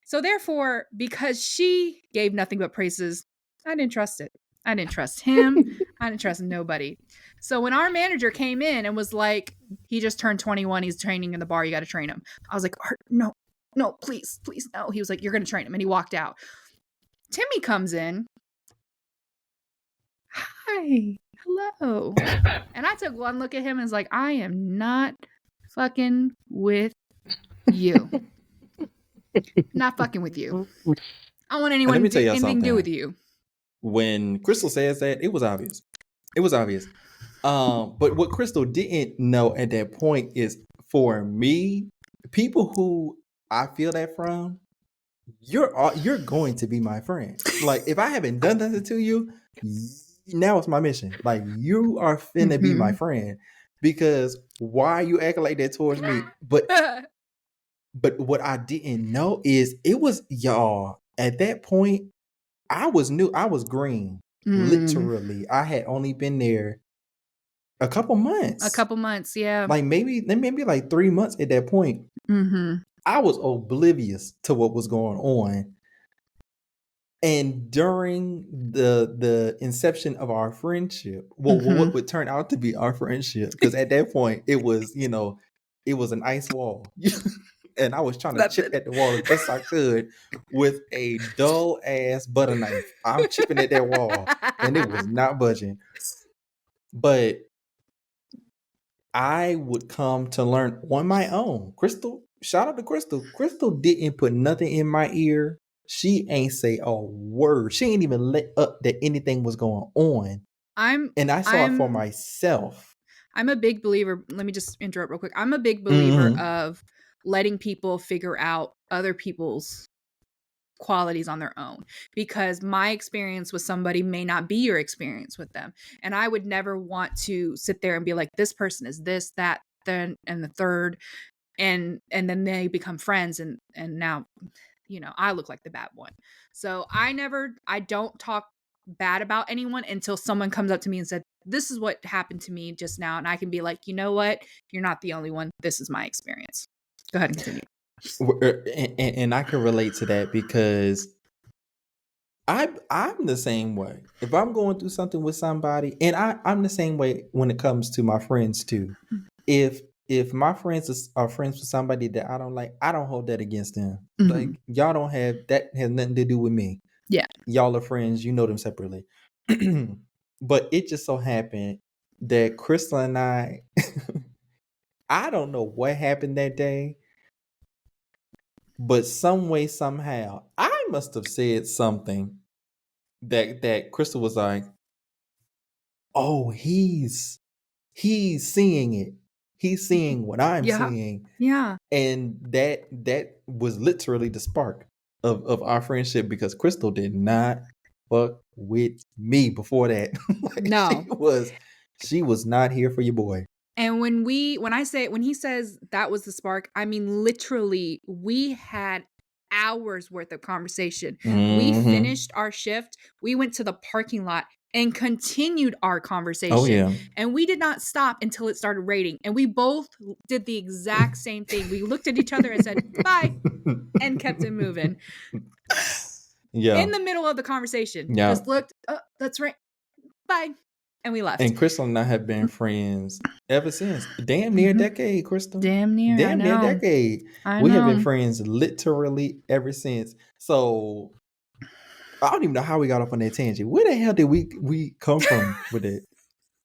So therefore, because she gave nothing but praises, I didn't trust it. I didn't trust him. I didn't trust nobody. So when our manager came in and was like, he just turned 21, he's training in the bar, you got to train him. I was like, no, please, no. He was like, you're going to train him. And he walked out. Timmy comes in. Hi, hello. And I took one look at him and was like, I am not fucking with you. Not fucking with you. I don't want anyone to anything to do with you. When Crystal says that, it was obvious. But what Crystal didn't know at that point is, for me, people who I feel that from, you're going to be my friend. Like, if I haven't done nothing to you, now it's my mission. Like, you are finna be my friend, because why are you acting like that towards me? But what I didn't know is it was y'all at that point. I was new. I was green. Literally, I had only been there a couple months. Yeah. Like maybe like 3 months at that point. I was oblivious to what was going on. And during the inception of our friendship, what would turn out to be our friendship, because at that point it was, it was an ice wall. And I was trying to chip at the wall as best I could with a dull ass butter knife. I'm chipping at that wall and it was not budging. But I would come to learn on my own. Crystal, shout out to Crystal. Crystal didn't put nothing in my ear. She ain't say a word. She ain't even let up that anything was going on. And I saw it for myself. I'm a big believer. Let me just interrupt real quick. I'm a big believer of letting people figure out other people's qualities on their own, because my experience with somebody may not be your experience with them. And I would never want to sit there and be like, this person is this, that, then, and the third. And then they become friends. And now, I look like the bad one. So I don't talk bad about anyone until someone comes up to me and said, this is what happened to me just now. And I can be like, you know what? You're not the only one. This is my experience. Go ahead and continue. And I can relate to that, because I'm the same way. If I'm going through something with somebody, and I'm the same way when it comes to my friends too. If my friends are friends with somebody that I don't like, I don't hold that against them. Like, y'all don't have, that has nothing to do with me. Yeah. Y'all are friends, you know them separately. But it just so happened that Crystal and I don't know what happened that day, But some way, somehow, I must have said something that Crystal was like, "Oh, he's seeing it. He's seeing what I'm Yeah. seeing." Yeah. And that was literally the spark of our friendship, because Crystal did not fuck with me before that. Like, No. she was not here for your boy. And when he says that was the spark, I mean, literally, we had hours worth of conversation. We Mm-hmm. finished our shift, we went to the parking lot and continued our Oh conversation. yeah. And we did not stop until it started raining. And we both did the exact same thing. We looked at each other and said, bye, and kept it moving Yeah. in the middle of the conversation. Yeah. Just looked, oh, that's right, bye. And we left. And Crystal and I have been friends ever since. Damn near a decade, Crystal. Damn near, I Damn near a know. decade. I We have been know. friends literally ever since. So I don't even know how we got off on that tangent. Where the hell did we come from with it?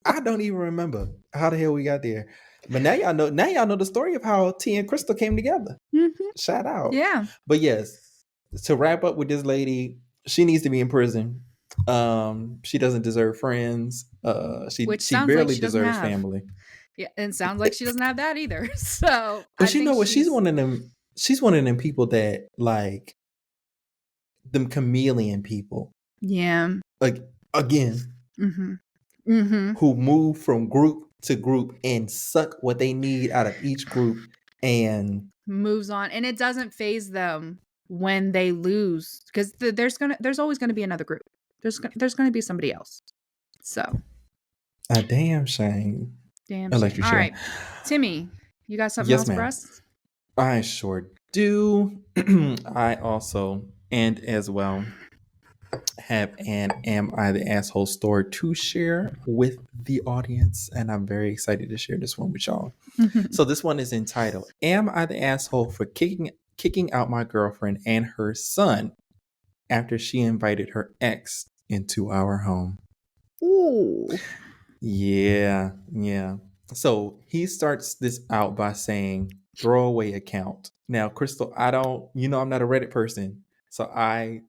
I don't even remember how the hell we got there. But now y'all know. Now y'all know the story of how T and Crystal came together. Mhm. Shout out. Yeah. But yes, to wrap up with this lady, she needs to be in prison. She doesn't deserve friends. Which She sounds like barely she doesn't deserves have. family. Yeah, and sounds like she doesn't have that either. So I But you think know what? She's she's one of them. She's one of them people that, like, them chameleon people. yeah. Like, again, Mm-hmm. Mm-hmm. who move from group to group and suck what they need out of each group, and Moves on, and it doesn't phase them when they lose, because there's always gonna be another group. There's gonna be somebody else. So a damn shame. damn shame. Electric All chair. right, Timmy, you got something Yes, else for ma'am. us? I sure do. I also, and as well, have an Am I the Asshole story to share with the audience, and I'm very excited to share this one with y'all. So this one is entitled, Am I the Asshole for kicking out my girlfriend and her son after she invited her ex into our home? Ooh. Yeah, yeah. So he starts this out by saying throwaway account. Now, Crystal, I'm not a Reddit person. So I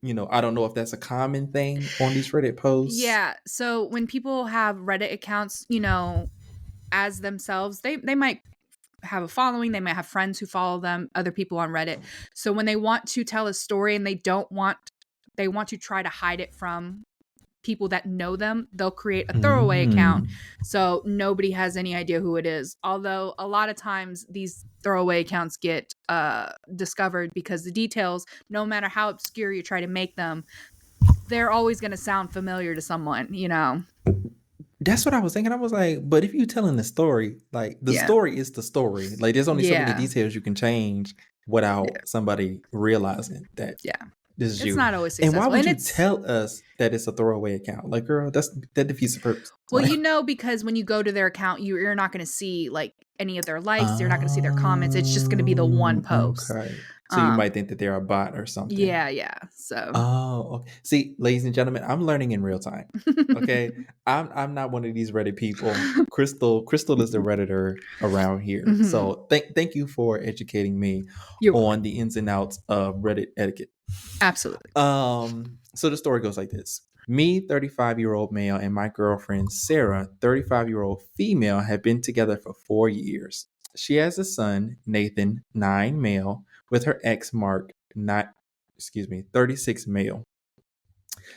don't know if that's a common thing on these Reddit posts. Yeah. So when people have Reddit accounts, as themselves, they might have a following, they might have friends who follow them, other people on Reddit. So when they want to tell a story and they want to try to hide it from people that know them, they'll create a throwaway account so nobody has any idea who it is. Although a lot of times these throwaway accounts get discovered because the details, no matter how obscure you try to make them, they're always going to sound familiar to someone. That's what I was thinking. I was like, but if you telling the story, like, the Yeah. story is the story. Like, there's only so many Yeah. details you can change without somebody realizing that Yeah. this is It's you. not always And why successful. would And you it's tell us that it's a throwaway account? Like, girl, that defeats the purpose. well, Like, because when you go to their account, you're not going to see like any of their likes. You're not going to see their comments. It's just going to be the one post. Okay. So you might think that they're a bot or something. Yeah. So Oh, okay. See, ladies and gentlemen, I'm learning in real time. Okay, I'm not one of these Reddit people. Crystal is the Redditor around here. Mhm. So thank you for educating me You're welcome. on the ins and outs of Reddit etiquette. Absolutely. So the story goes like this. Me, 35-year-old male, and my girlfriend, Sarah, 35-year-old female, have been together for 4 years. She has a son, Nathan, 9 male, with her ex, Mark, 36 male.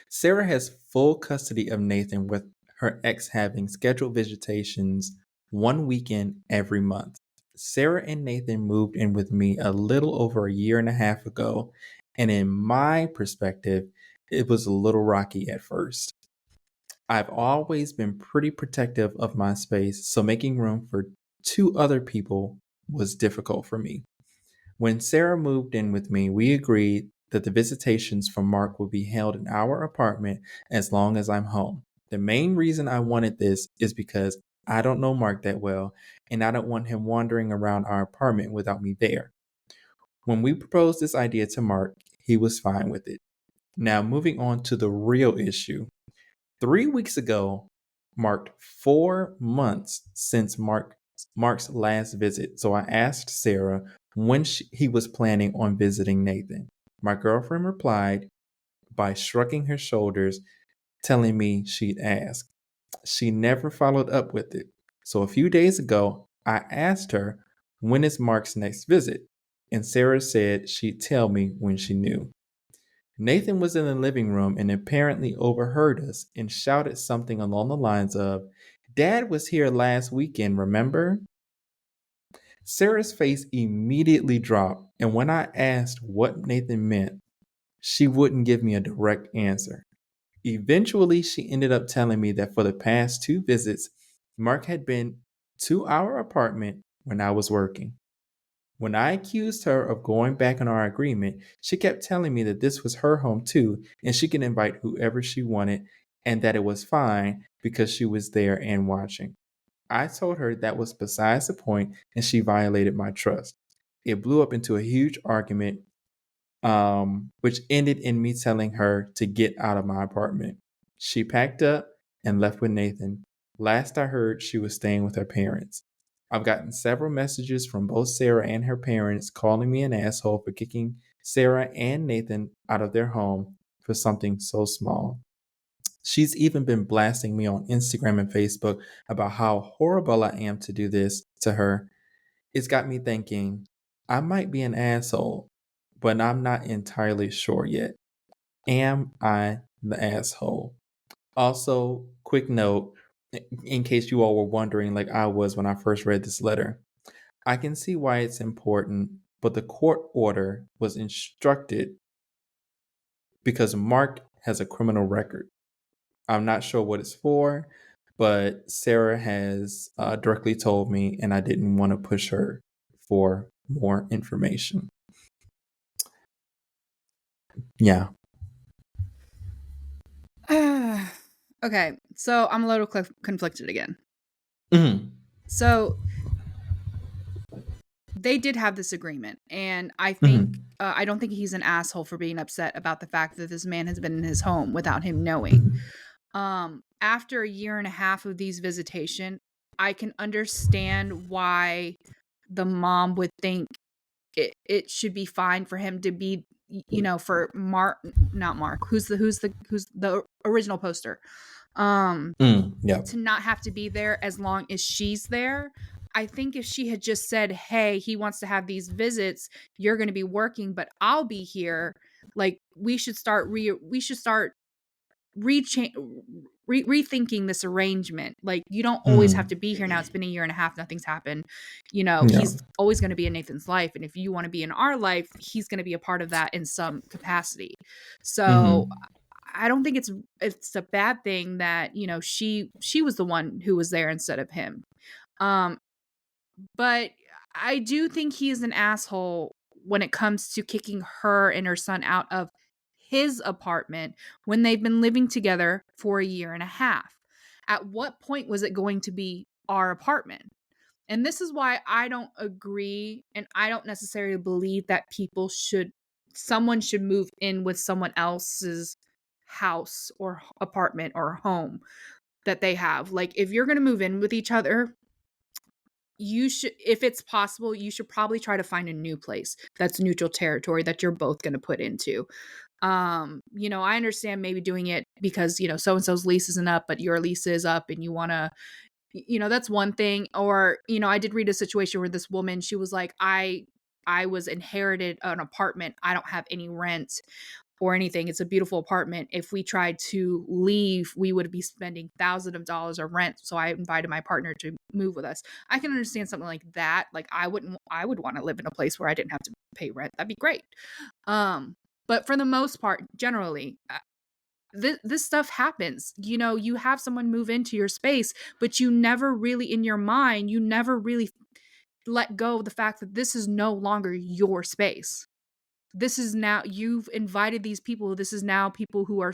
Sarah has full custody of Nathan, with her ex having scheduled visitations 1 weekend every month. Sarah and Nathan moved in with me a little over a year and a half ago, and in my perspective, it was a little rocky at first. I've always been pretty protective of my space, so making room for 2 other people was difficult for me. When Sarah moved in with me, we agreed that the visitations from Mark would be held in our apartment as long as I'm home. The main reason I wanted this is because I don't know Mark that well, and I don't want him wandering around our apartment without me there. When we proposed this idea to Mark, he was fine with it. Now, moving on to the real issue. 3 weeks ago marked 4 months since Mark Mark's last visit, so I asked Sarah when he was planning on visiting Nathan. My girlfriend replied by shrugging her shoulders, telling me she'd ask. She never followed up with it. So a few days ago, I asked her, when is Mark's next visit? And Sarah said she'd tell me when she knew. Nathan was in the living room and apparently overheard us and shouted something along the lines of, Dad was here last weekend, remember? Sarah's face immediately dropped, and when I asked what Nathan meant, she wouldn't give me a direct answer. Eventually, she ended up telling me that for the past 2 visits, Mark had been to our apartment when I was working. When I accused her of going back on our agreement, she kept telling me that this was her home too, and she could invite whoever she wanted, and that it was fine because she was there and watching. I told her that was besides the point, and she violated my trust. It blew up into a huge argument, which ended in me telling her to get out of my apartment. She packed up and left with Nathan. Last I heard, she was staying with her parents. I've gotten several messages from both Sarah and her parents calling me an asshole for kicking Sarah and Nathan out of their home for something so small. She's even been blasting me on Instagram and Facebook about how horrible I am to do this to her. It's got me thinking, I might be an asshole, but I'm not entirely sure yet. Am I the asshole? Also, quick note, in case you all were wondering, like I was when I first read this letter, I can see why it's important, but the court order was instructed because Mark has a criminal record. I'm not sure what it's for, but Sarah has directly told me, and I didn't want to push her for more information. Yeah. Okay, so I'm a little conflicted again. Mm-hmm. So they did have this agreement, and I think I don't think he's an asshole for being upset about the fact that this man has been in his home without him knowing. After a year and a half of these visitation, I can understand why the mom would think it should be fine for him to be, for not Mark, who's the original poster, Yeah. to not have to be there as long as she's there. I think if she had just said, hey, he wants to have these visits, you're going to be working, but I'll be here. Like we should start rethinking this arrangement. Like you don't always have to be here now. It's been a year and a half. Nothing's happened. Yeah. He's always going to be in Nathan's life. And if you want to be in our life, he's going to be a part of that in some capacity. So I don't think it's a bad thing that, she was the one who was there instead of him. But I do think he is an asshole when it comes to kicking her and her son out of his apartment when they've been living together for a year and a half. At what point was it going to be our apartment? And this is why I don't agree, and I don't necessarily believe that someone should move in with someone else's house or apartment or home that they have. Like if you're going to move in with each other, you should, if it's possible, you should probably try to find a new place that's neutral territory that you're both going to put into. I understand maybe doing it because, so and so's lease isn't up, but your lease is up and you want to, that's one thing. Or, I did read a situation where this woman, she was like, I was inherited an apartment. I don't have any rent or anything. It's a beautiful apartment. If we tried to leave, we would be spending thousands of dollars of rent. So I invited my partner to move with us. I can understand something like that. Like I would want to live in a place where I didn't have to pay rent. That'd be great. But for the most part, generally, this stuff happens. You have someone move into your space, but you never really, in your mind, you never really let go of the fact that this is no longer your space. This is now, you've invited these people. This is now people who are,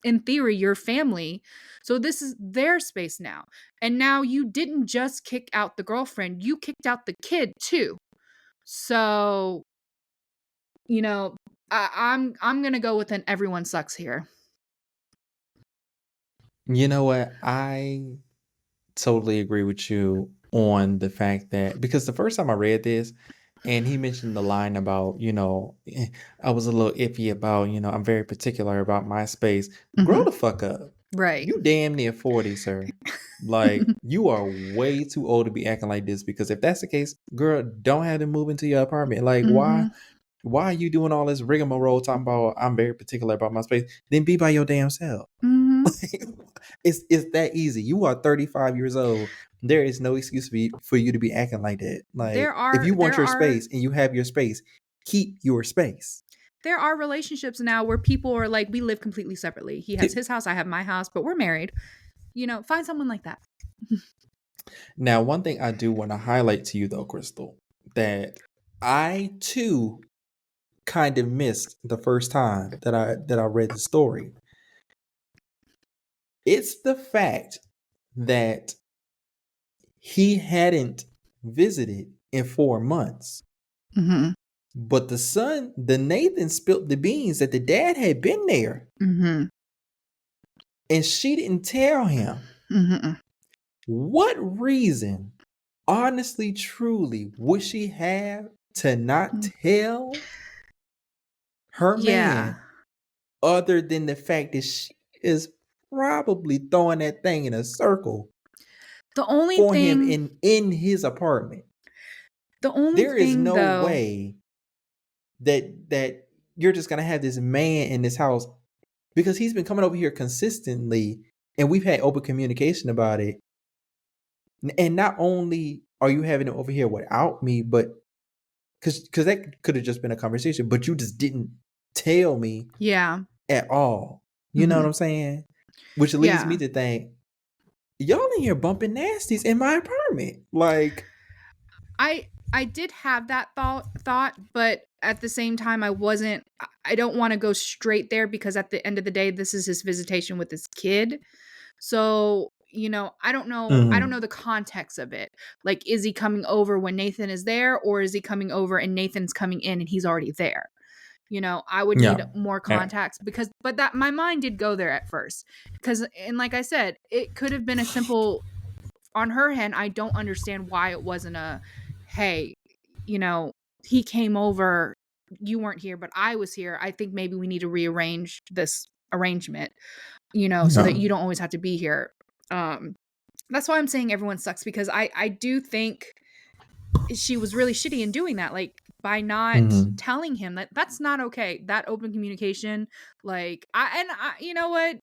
in theory, your family. So this is their space now. And now you didn't just kick out the girlfriend, you kicked out the kid too. So, I'm gonna go with an everyone sucks here. You know what? I totally agree with you on the fact that, because the first time I read this and he mentioned the line about, I was a little iffy about, I'm very particular about my space. Grow the fuck up. Right. You damn near 40, sir. Like, you are way too old to be acting like this, because if that's the case, girl, don't have to move into your apartment. Like, why are you doing all this rigmarole talking about I'm very particular about my space? Then be by your damn self. It's that easy. You are 35 years old. There is no excuse for you to be acting like that. Like, if you want your space and you have your space, keep your space. There are relationships now where people are like, we live completely separately. He has his house, I have my house, but we're married. Find someone like that. Now, one thing I do want to highlight to you, though, Crystal, that I too kind of missed the first time that I read the story. It's the fact that he hadn't visited in 4 months. But the Nathan spilled the beans that the dad had been there. And she didn't tell him. What reason, honestly, truly, would she have to not tell her man, other than the fact that she is probably throwing that thing in a circle for him in his apartment? There is no way that you're just gonna have this man in this house, because he's been coming over here consistently and we've had open communication about it. And not only are you having it over here without me, but because that could have just been a conversation, but you just didn't tell me at all. You know what I'm saying? Which leads me to think, y'all in here bumping nasties in my apartment. Like, I did have that thought, but at the same time, I don't want to go straight there, because at the end of the day, this is his visitation with his kid. So, I don't know. I don't know the context of it. Like, is he coming over when Nathan is there, or is he coming over and Nathan's coming in and he's already there? I would need more context, but that my mind did go there at first, and like I said, it could have been a simple, on her hand, I don't understand why it wasn't a, hey, he came over, you weren't here, but I was here. I think maybe we need to rearrange this arrangement, so that you don't always have to be here. That's why I'm saying everyone sucks, because I do think she was really shitty in doing that, like, by not telling him that's not okay. That open communication, like, you know what?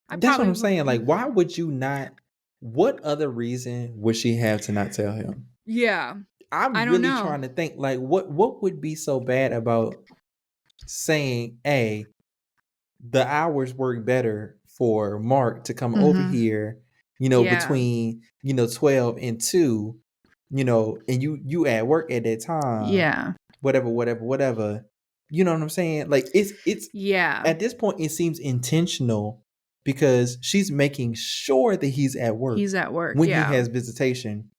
That's what I'm saying. Like, why would you not? What other reason would she have to not tell him? Yeah. I'm really trying to think, like, what would be so bad about saying, hey, the hours work better for Mark to come over here, between, 12 and 2, and you at work at that time. Whatever. You know what I'm saying? Like, it's at this point, it seems intentional, because she's making sure that he's at work. When he has visitation,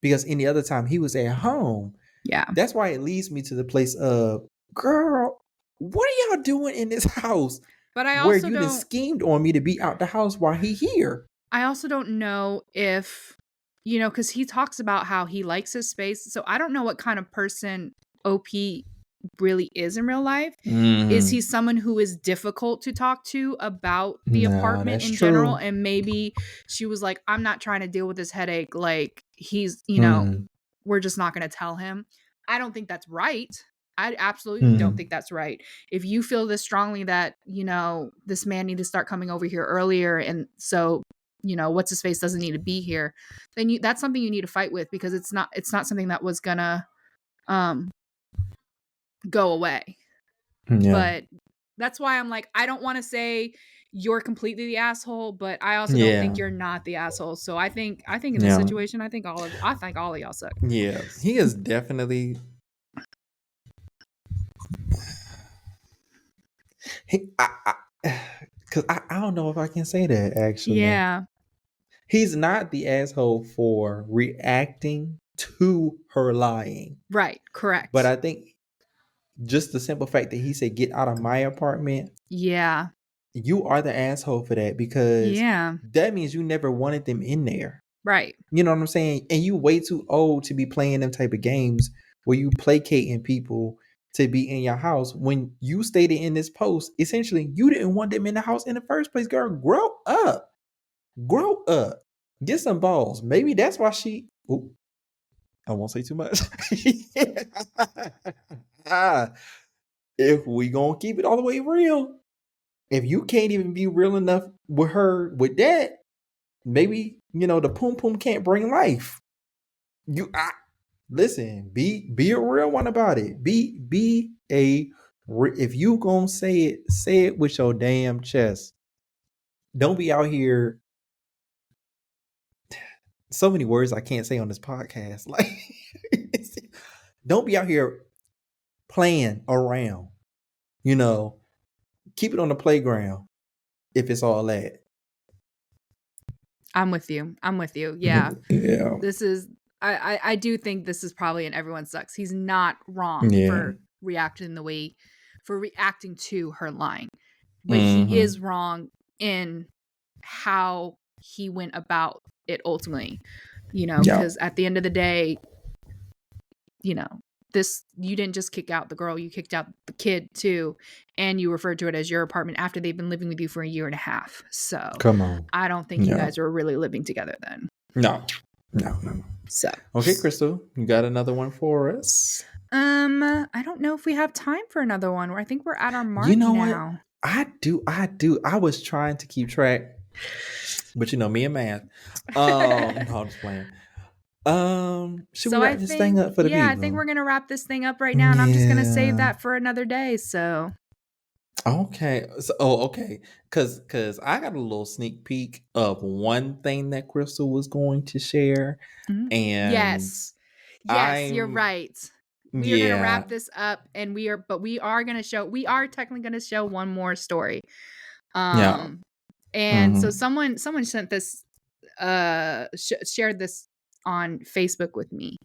because any other time he was at home. Yeah. That's why it leads me to the place of, girl, what are y'all doing in this house? But I also where you schemed on me to be out the house while he here. I also don't know if, because he talks about how he likes his space. So I don't know what kind of person OP really is in real life. Is he someone who is difficult to talk to about the apartment in general? And maybe she was like, I'm not trying to deal with this headache. Like, he's, we're just not going to tell him. I don't think that's right. I absolutely don't think that's right. If you feel this strongly that, this man needs to start coming over here earlier, and so, what's his face doesn't need to be here, then that's something you need to fight with, because it's not something that was gonna go away. But that's why I'm like, I don't want to say you're completely the asshole, but I also don't think you're not the asshole. So I think in this situation, I think all of y'all suck. Yeah, he is definitely. Because I don't know if I can say that, actually. Yeah. He's not the asshole for reacting to her lying. Right. Correct. But I think just the simple fact that he said, get out of my apartment. Yeah. You are the asshole for that, because that means you never wanted them in there. Right. You know what I'm saying? And you way too old to be playing them type of games where you placating people to be in your house. When you stated in this post, essentially you didn't want them in the house in the first place. Girl, grow up. Grow up. Get some balls. Maybe that's why she. Ooh, I won't say too much. If we gonna keep it all the way real, if you can't even be real enough with her with that, maybe the poom poom can't bring life. Listen, be a real one about it. If you gonna say it with your damn chest. Don't be out here. So many words I can't say on this podcast. Like, don't be out here playing around. Keep it on the playground. If it's all that. I'm with you. Yeah. Yeah. This is I do think this is probably in everyone sucks. He's not wrong for reacting to her lying. But he is wrong in how he went about it ultimately. Because at the end of the day, you didn't just kick out the girl, you kicked out the kid too, and you referred to it as your apartment after they've been living with you for a year and a half. So come on. I don't think you guys are really living together then. No. So okay, Crystal, you got another one for us? I don't know if we have time for another one. I think we're at our mark What? now. I do. I was trying to keep track, but me and math. No, I'm just playing. Should we wrap this thing up for the people? I think we're gonna wrap this thing up right now, and I'm just gonna save that for another day. So okay. Okay. Cause I got a little sneak peek of one thing that Crystal was going to share. And yes, you're right. We are gonna wrap this up, and we are technically gonna show one more story. And so someone sent this, shared this on Facebook with me.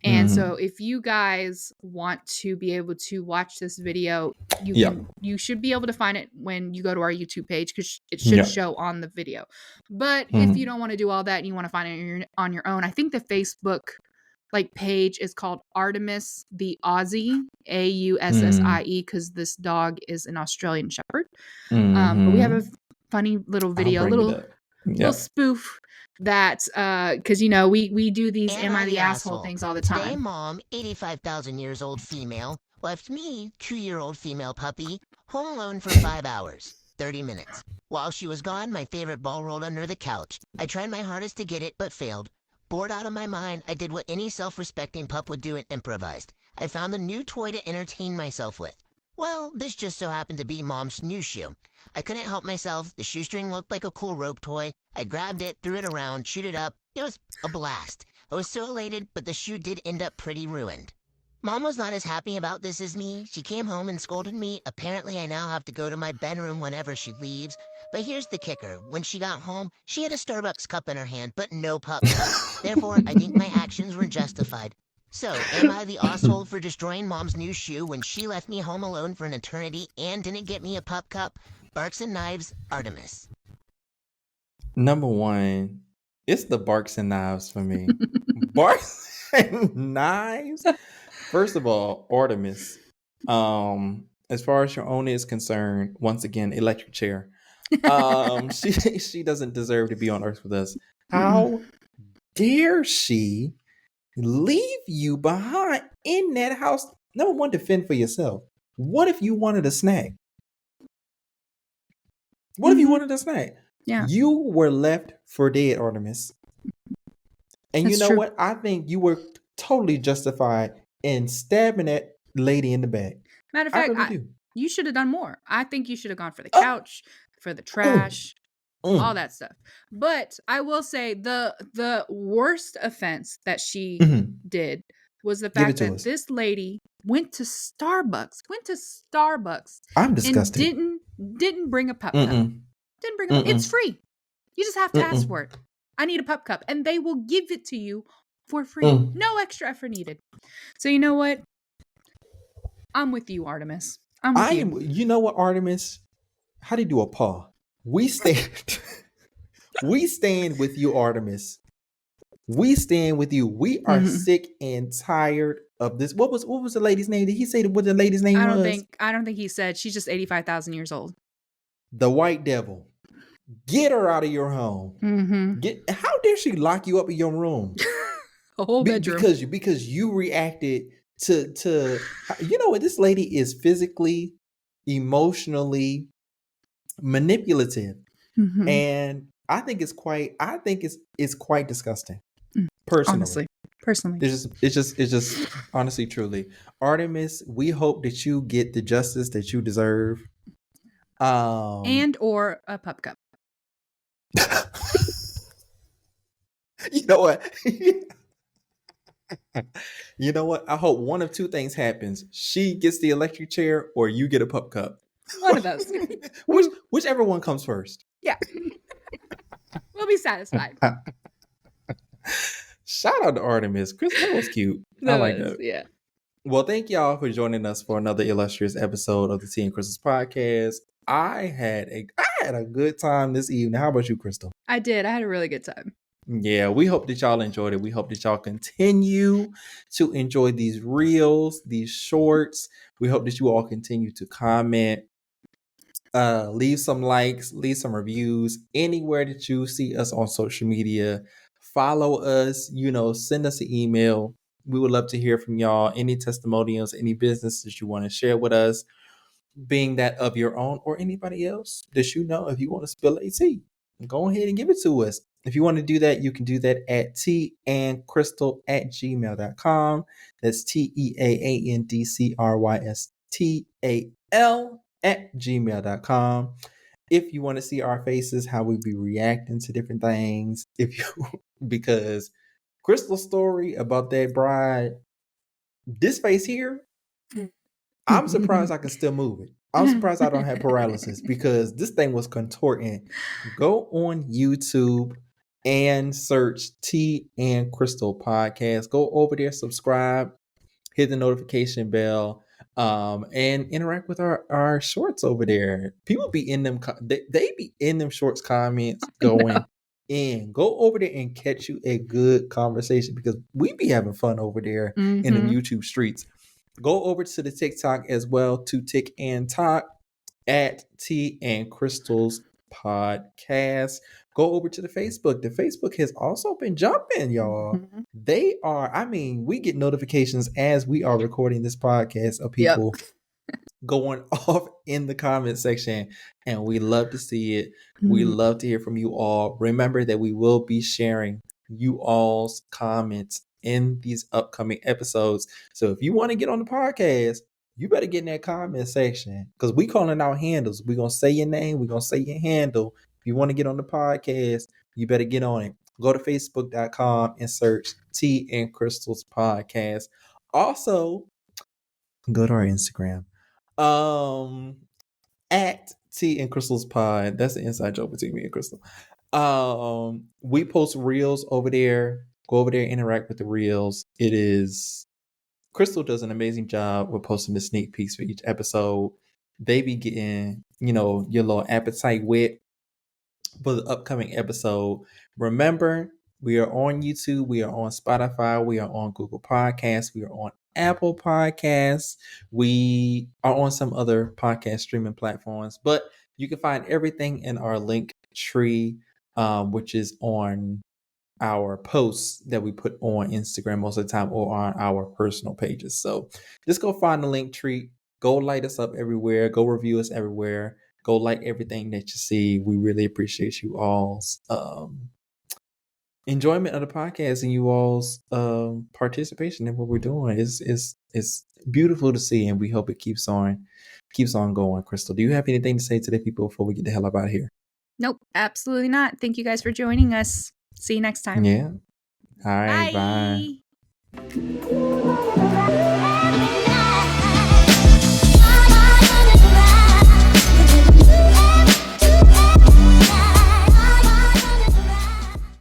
And so if you guys want to be able to watch this video, you should be able to find it when you go to our YouTube page, because it should show on the video. But if you don't want to do all that and you want to find it on your own, I think the Facebook page is called Artemis the Aussie, AUSSIE, because this dog is an Australian Shepherd. But we have a funny little video, little spoof that because we do these Am I the Asshole things all the time. Today, Mom, 85,000 years old female, left me, 2-year-old female puppy, home alone for 5 hours, 30 minutes. While she was gone, my favorite ball rolled under the couch. I tried my hardest to get it, but failed. Bored out of my mind, I did what any self-respecting pup would do and improvised. I found a new toy to entertain myself with. Well, this just so happened to be Mom's new shoe. I couldn't help myself. The shoestring looked like a cool rope toy. I grabbed it, threw it around, chewed it up. It was a blast. I was so elated, but the shoe did end up pretty ruined. Mom was not as happy about this as me. She came home and scolded me. Apparently, I now have to go to my bedroom whenever she leaves. But here's the kicker. When she got home, she had a Starbucks cup in her hand, but no Pup Cup. Therefore, I think my actions were justified. So, am I the asshole for destroying Mom's new shoe when she left me home alone for an eternity and didn't get me a Pup Cup? Barks and Knives, Artemis. Number one, it's the Barks and Knives for me. Barks and Knives. First of all, Artemis. As far as your owner is concerned, once again, electric chair. She doesn't deserve to be on Earth with us. How dare she leave you behind in that house? Number one, defend for yourself. What if you wanted a snack? What if you wanted a snack? Yeah. You were left for dead, Artemis. And that's you know true. What? I think you were totally justified in stabbing that lady in the back. Matter of fact, you should have done more. I think you should have gone for the couch, for the trash, all that stuff. But I will say the worst offense that she did was the fact that this lady went to Starbucks. I'm disgusted. And didn't bring a Pup Cup. Didn't bring a Pup. It's free. You just have to ask for it. I need a Pup Cup, and they will give it to you for free. No extra effort needed. So you know what? I'm with you, Artemis. You know what, Artemis? How do you do a paw? We stand with you, Artemis. We stand with you. We are Mhm. sick and tired of this. What was the lady's name? Did he say what the lady's name I was? don't think he said. She's just 85,000 years old. The white devil. Get her out of your home. Mm-hmm. How dare she lock you up in your room? A whole bedroom. Because you reacted to you know what, this lady is physically, emotionally manipulative. Mhm. And I think it's quite disgusting. Personally. Personally. It's just honestly, truly. Artemis, we hope that you get the justice that you deserve. And or a pup cup. You know what? You know what? I hope one of two things happens. She gets the electric chair or you get a pup cup. One of those. Whichever one comes first. Yeah. We'll be satisfied. Shout out to Artemis. Chris, that was cute. I like that. Yeah. Well, thank y'all for joining us for another illustrious episode of the Tea and Crystals podcast. I had a good time this evening. How about you, Crystal? I did. I had a really good time. Yeah, we hope that y'all enjoyed it. We hope that y'all continue to enjoy these reels, these shorts. We hope that you all continue to comment, leave some likes, leave some reviews anywhere that you see us on social media. Follow us, send us an email. We would love to hear from y'all. Any testimonials, any business that you want to share with us, being that of your own or anybody else that you know. If you want to spill a tea, go ahead and give it to us. If you want to do that, you can do that at teaandcrystal@gmail.com. That's teaandcrystal@gmail.com. If you want to see our faces, how we be reacting to different things, because Crystal's story about that bride, this face here, I'm surprised I can still move it. I'm surprised I don't have paralysis because this thing was contorting. Go on YouTube and search Tea and Crystal Podcast. Go over there, subscribe, hit the notification bell, and interact with our shorts over there. People be in them, they be in them shorts comments going in. Go over there and catch you a good conversation because we be having fun over there in them YouTube streets. Go over to the TikTok as well, to Tick and Talk at Tea and Crystals Podcast. Go over to the Facebook. The Facebook has also been jumping, y'all. They are, we get notifications as we are recording this podcast of people going off in the comment section, and we love to see it. We love to hear from you all. Remember that we will be sharing you all's comments in these upcoming episodes. So if you want to get on the podcast, you better get in that comment section because we calling out handles. We're going to say your name. We're going to say your handle. If you want to get on the podcast, you better get on it. Go to facebook.com and search Tea and Crystals Podcast. Also, go to our Instagram. At Tea and Crystals Pod. That's the inside joke between me and Crystal. We post reels over there. Go over there, interact with the reels. Crystal does an amazing job with posting the sneak peeks for each episode. They be getting, your little appetite whet for the upcoming episode. Remember, we are on YouTube, we are on Spotify, we are on Google Podcasts, we are on Apple Podcasts, we are on some other podcast streaming platforms, but you can find everything in our link tree, which is on our posts that we put on Instagram most of the time or on our personal pages. So just go find the link tree, go light us up everywhere, go review us everywhere, go like everything that you see. We really appreciate you all's enjoyment of the podcast and you all's participation in what we're doing. It's beautiful to see, and we hope it keeps on going. Crystal, do you have anything to say to the people before we get the hell out of here? Nope, absolutely not. Thank you guys for joining us. See you next time. Yeah. All right. Bye.